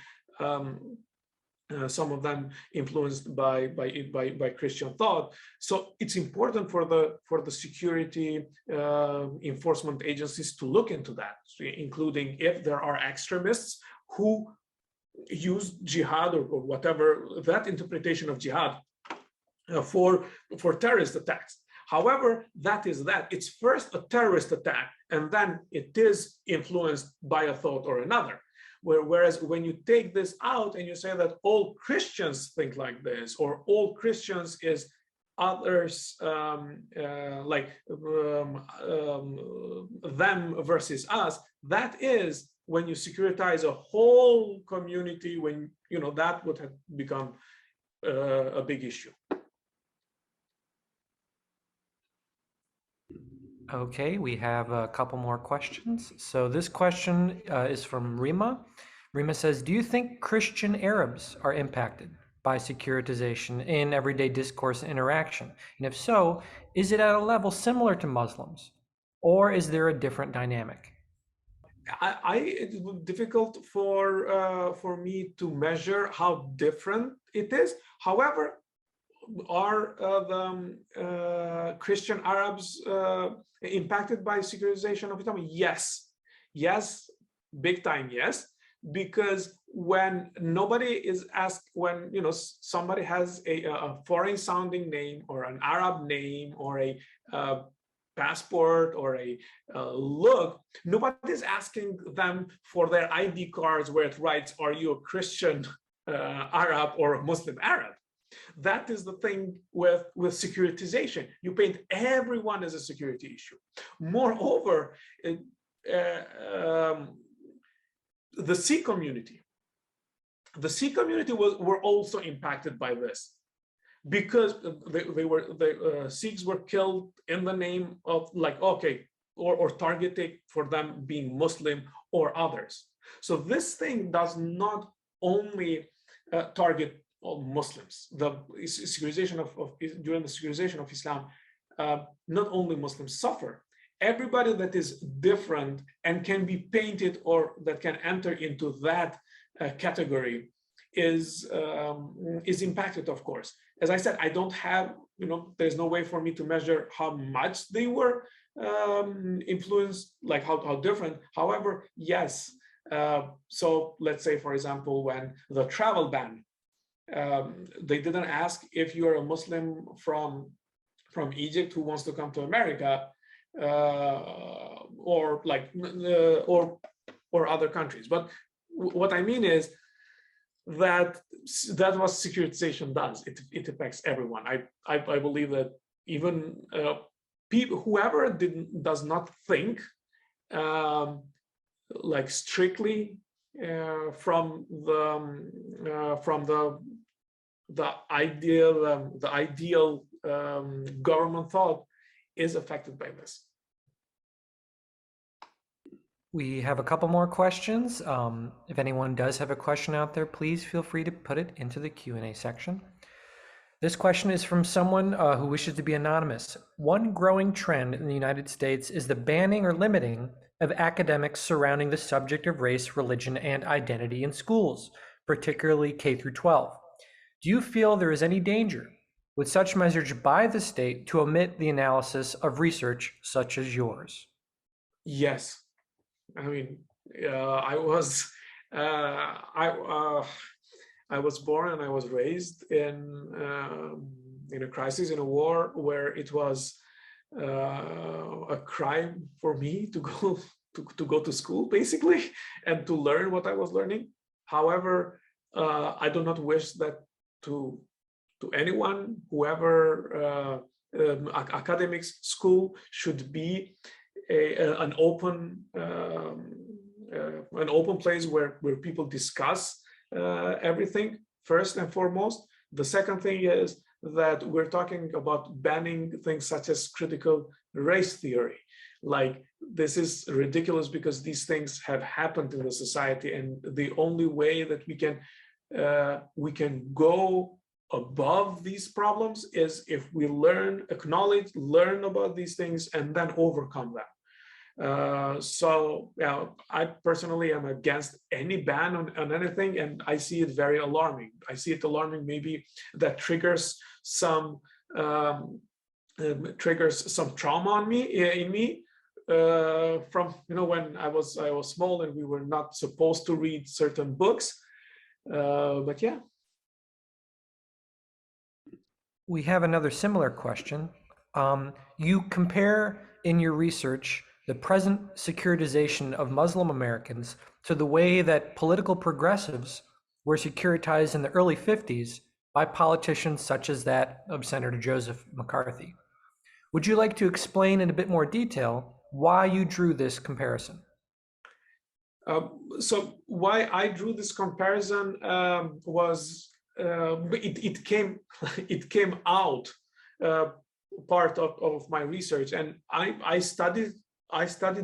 influenced by Christian thought. So it's important for the security enforcement agencies to look into that, including if there are extremists who use jihad or whatever, that interpretation of jihad for terrorist attacks. However, it's first a terrorist attack, and then it is influenced by a thought or another. Whereas when you take this out and you say that all Christians think like this, or all Christians is others, them versus us, that is when you securitize a whole community, when that would have become a big issue. Okay, we have a couple more questions. So this question is from Rima. Rima says, do you think Christian Arabs are impacted by securitization in everyday discourse and interaction? And if so, is it at a level similar to Muslims, or is there a different dynamic? It's difficult for me to measure how different it is. However, are the Christian Arabs impacted by securitization of Islam? Yes, big time, yes. Because when nobody is asked, when somebody has a foreign sounding name or an Arab name or a passport or a look, nobody's asking them for their ID cards where it writes, are you a Christian Arab or a Muslim Arab? That is the thing with securitization. You paint everyone as a security issue. Moreover, the Sikh community were also impacted by this, because the Sikhs were killed in the name of or targeted for them being Muslim or others. So this thing does not only target Muslims. During the securitization of Islam, not only Muslims suffer. Everybody that is different and can be painted or that can enter into that category is impacted, of course. As I said, I don't have, there's no way for me to measure how much they were influenced, like how different. However, yes. So let's say, for example, when the travel ban, they didn't ask if you're a Muslim from Egypt who wants to come to America, or other countries. But what I mean is that what securitization does. It affects everyone. I believe that even people, whoever does not think strictly from the ideal government thought is affected by this. We have a couple more questions. If anyone does have a question out there, please feel free to put it into the Q&A section. This question is from someone who wishes to be anonymous. One growing trend in the United States is the banning or limiting of academics surrounding the subject of race, religion, and identity in schools, particularly K through 12. Do you feel there is any danger with such measures by the state to omit the analysis of research such as yours? Yes. I mean, I was born and I was raised in a crisis, in a war where it was a crime for me to go to school, basically, and to learn what I was learning. However, I do not wish that to anyone. Whoever academics, school should be an open place where people discuss everything first and foremost. The second thing is that we're talking about banning things such as critical race theory. Like, this is ridiculous because these things have happened in the society, and the only way that we can go above these problems is if we learn about these things and then overcome them. So yeah, I personally am against any ban on anything, and I see it very alarming. I see it alarming, maybe that triggers some trauma on me in me from when I was small and we were not supposed to read certain books. But yeah. We have another similar question. You compare in your research the present securitization of Muslim Americans to the way that political progressives were securitized in the early 50s by politicians such as that of Senator Joseph McCarthy. Would you like to explain in a bit more detail why you drew this comparison? So why I drew this comparison was it came out part of my research, and I studied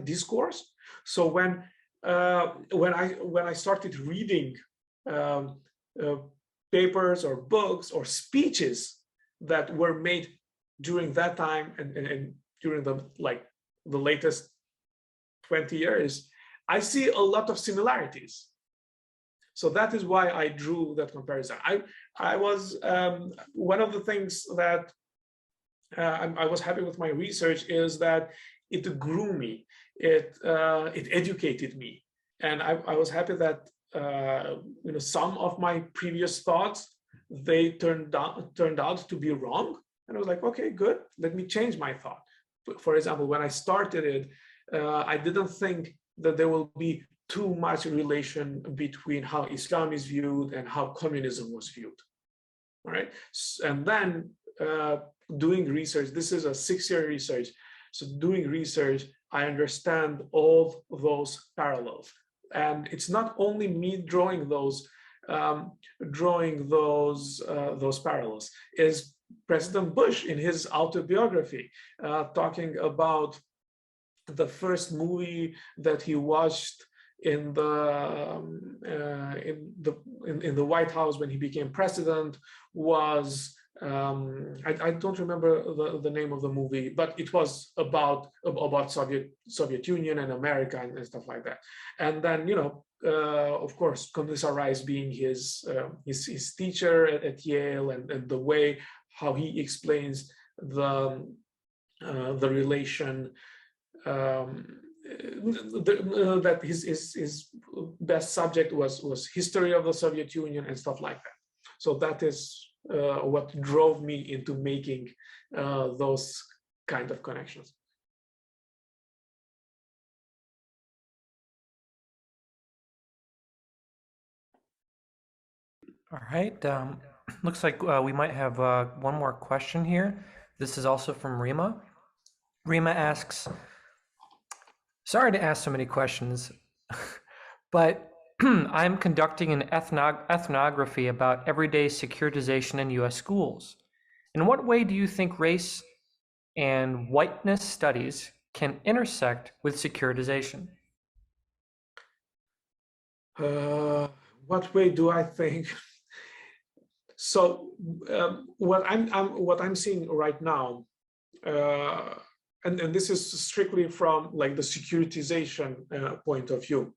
discourse. So when I started reading papers or books or speeches that were made during that time and during the latest 20 years, I see a lot of similarities. So that is why I drew that comparison. I was one of the things that I was happy with my research is that it grew me, it educated me, and I was happy that some of my previous thoughts, they turned out to be wrong, and I was like, okay, good, let me change my thought. For example, when I started it, I didn't think that there will be too much relation between how Islam is viewed and how communism was viewed. All right, and then doing research, this is a 6-year research, so doing research, I understand all those parallels, and it's not only me drawing those parallels. Is President Bush in his autobiography talking about the first movie that he watched in the White House when he became president was I don't remember the name of the movie, but it was about Soviet Union and America and stuff like that. And then of course, Condoleezza Rice being his teacher at Yale, and the way how he explains the relation. That his best subject was history of the Soviet Union and stuff like that. So that is what drove me into making those kind of connections. All right. Looks like we might have one more question here. This is also from Rima. Rima asks, sorry to ask so many questions, but I'm conducting an ethnography about everyday securitization in US schools. In what way do you think race and whiteness studies can intersect with securitization? What way do I think? So what I'm seeing right now, and this is strictly from like the securitization point of view.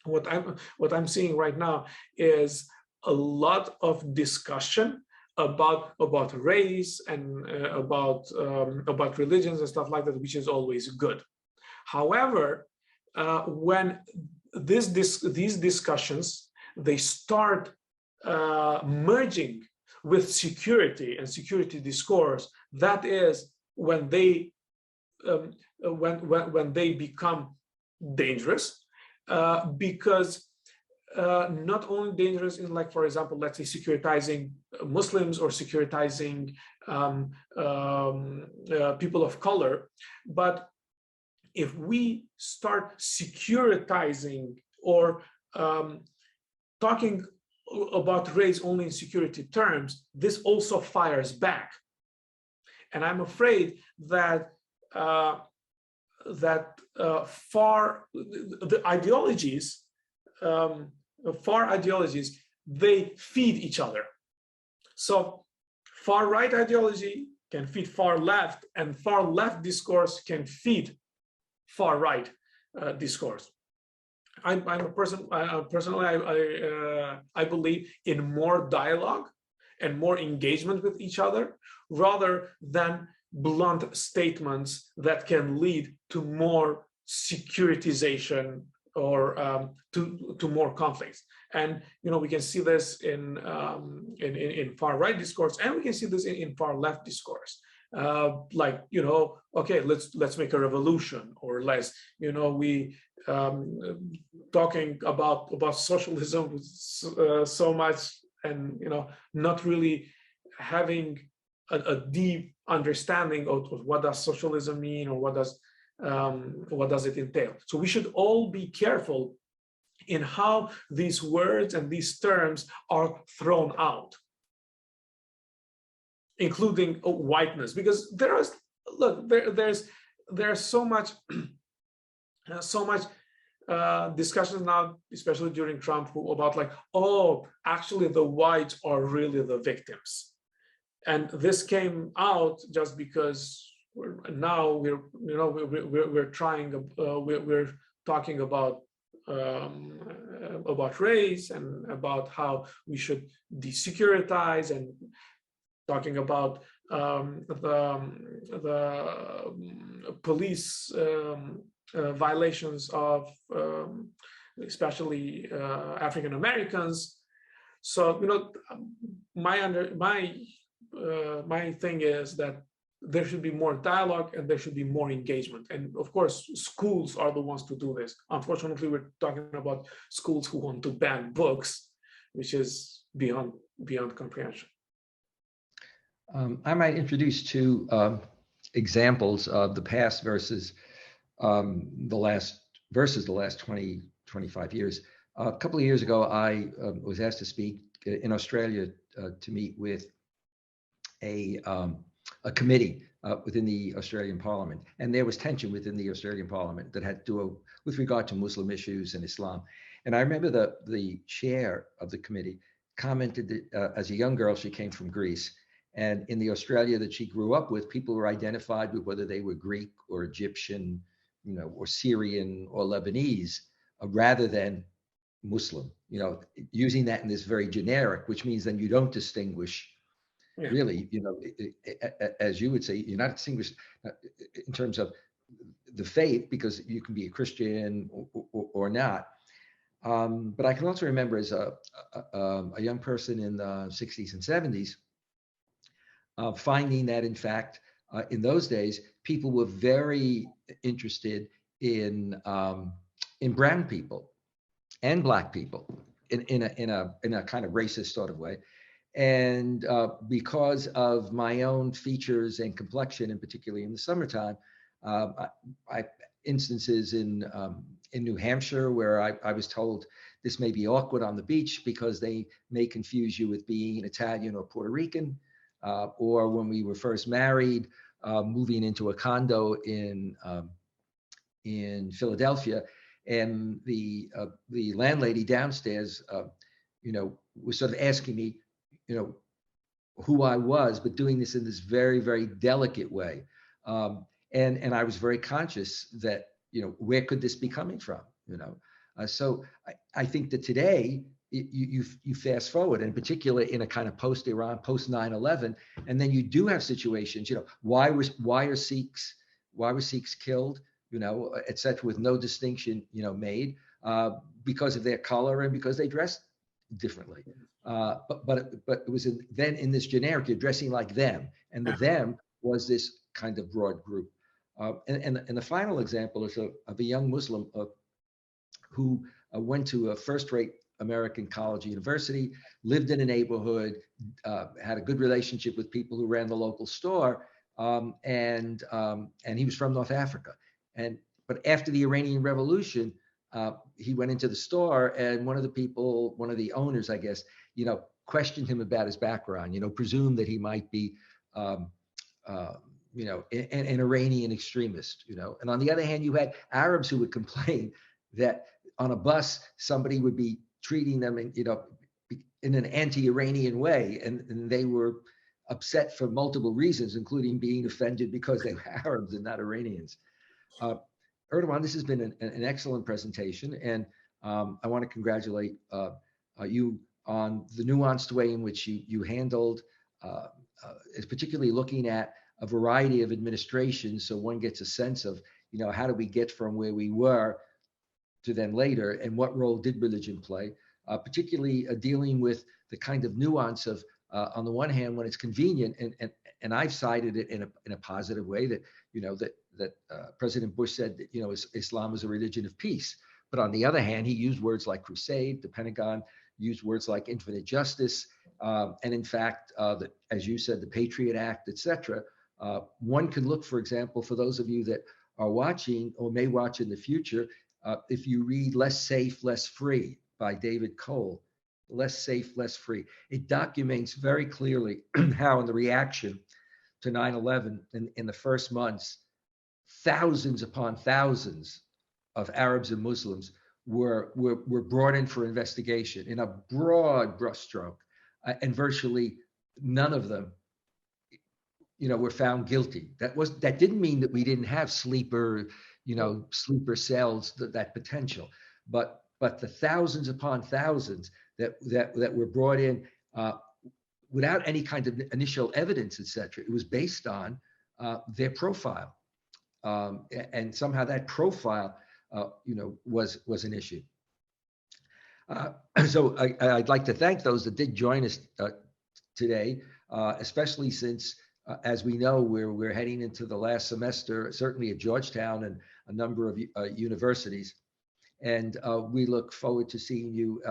What I'm seeing right now is a lot of discussion about race and about religions and stuff like that, which is always good. However, when these discussions, they start merging with security and security discourse, that is when they become dangerous, because not only dangerous in, like, for example, let's say securitizing Muslims or securitizing people of color, but if we start securitizing or talking about race only in security terms, this also fires back. And I'm afraid that the ideologies, they feed each other. So far right ideology can feed far left, and far left discourse can feed far right discourse. I'm a person. Personally, I believe in more dialogue and more engagement with each other, rather than blunt statements that can lead to more securitization or to more conflicts. And we can see this in far right discourse, and we can see this in far left discourse. Like, okay, let's make a revolution, or we talking about socialism so much, and not really having a deep understanding of what does socialism mean, or what does it entail. So we should all be careful in how these words and these terms are thrown out, including whiteness, because there's so much discussions now, especially during Trump, about actually the whites are really the victims. And this came out just because we're talking about race, and about how we should desecuritize, and talking about the police violations of especially African Americans. So my thing is that there should be more dialogue, and there should be more engagement. And of course, schools are the ones to do this. Unfortunately, we're talking about schools who want to ban books, which is beyond comprehension. I might introduce two examples of the past versus the last 20, 25 years. A couple of years ago, I was asked to speak in Australia to meet with a committee within the Australian Parliament, and there was tension within the Australian Parliament that had to do with regard to Muslim issues and Islam. And I remember the chair of the committee commented that as a young girl, she came from Greece, and in the Australia that she grew up with, people were identified with whether they were Greek or Egyptian, or Syrian or Lebanese, rather than Muslim. Using that in this very generic, which means then you don't distinguish. Yeah. Really, as you would say, you're not distinguished in terms of the faith, because you can be a Christian or not. But I can also remember as a young person in the 60s and 70s, finding that in fact, in those days, people were very interested in brown people and Black people in a kind of racist sort of way. And because of my own features and complexion, and particularly in the summertime, I instances in New Hampshire where I was told this may be awkward on the beach because they may confuse you with being Italian or Puerto Rican, or when we were first married, moving into a condo in Philadelphia, and the landlady downstairs, was sort of asking me, who I was, but doing this in this very, very delicate way. And I was very conscious that, where could this be coming from? So I think that today you fast forward, in particular in a kind of post-Iran, post-9/11, and then you do have situations, why were Sikhs killed, et cetera, with no distinction, made because of their color and because they dressed differently. But it was then in this generic, you're dressing like them, and the them was this kind of broad group. And the final example is of a young Muslim who went to a first-rate American college or university, lived in a neighborhood, had a good relationship with people who ran the local store, and he was from North Africa. But after the Iranian Revolution, he went into the store, and one of the owners, I guess, questioned him about his background, presumed that he might be, an Iranian extremist, And on the other hand, you had Arabs who would complain that on a bus, somebody would be treating them in an anti-Iranian way, and they were upset for multiple reasons, including being offended because they were Arabs and not Iranians. Erdogan, this has been an excellent presentation, and I want to congratulate you on the nuanced way in which you handled, particularly looking at a variety of administrations, so one gets a sense of, how do we get from where we were to then later, and what role did religion play, particularly dealing with the kind of nuance of, on the one hand, when it's convenient, and I've cited it in a positive way, that that President Bush said that Islam is a religion of peace, but on the other hand, he used words like crusade. The Pentagon used words like infinite justice, and in fact, as you said, the Patriot Act, etc. One can look, for example, for those of you that are watching or may watch in the future, if you read Less Safe, Less Free by David Cole, Less Safe, Less Free, it documents very clearly how in the reaction to 9/11 in the first months, thousands upon thousands of Arabs and Muslims were brought in for investigation in a broad brushstroke, and virtually none of them were found guilty. That didn't mean that we didn't have sleeper cells, that potential, but the thousands upon thousands that were brought in without any kind of initial evidence, etc. It was based on their profile, and somehow that profile, was an issue. So I'd like to thank those that did join us today, especially since, as we know, we're heading into the last semester, certainly at Georgetown and a number of universities. And we look forward to seeing you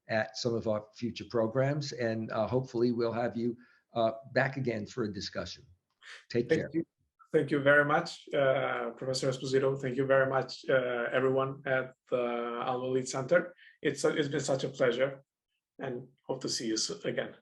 at some of our future programs, and hopefully we'll have you back again for a discussion. Take care. Thank you very much, Professor Esposito. Thank you very much, everyone at the Al Walid Center. It's been such a pleasure, and hope to see you again.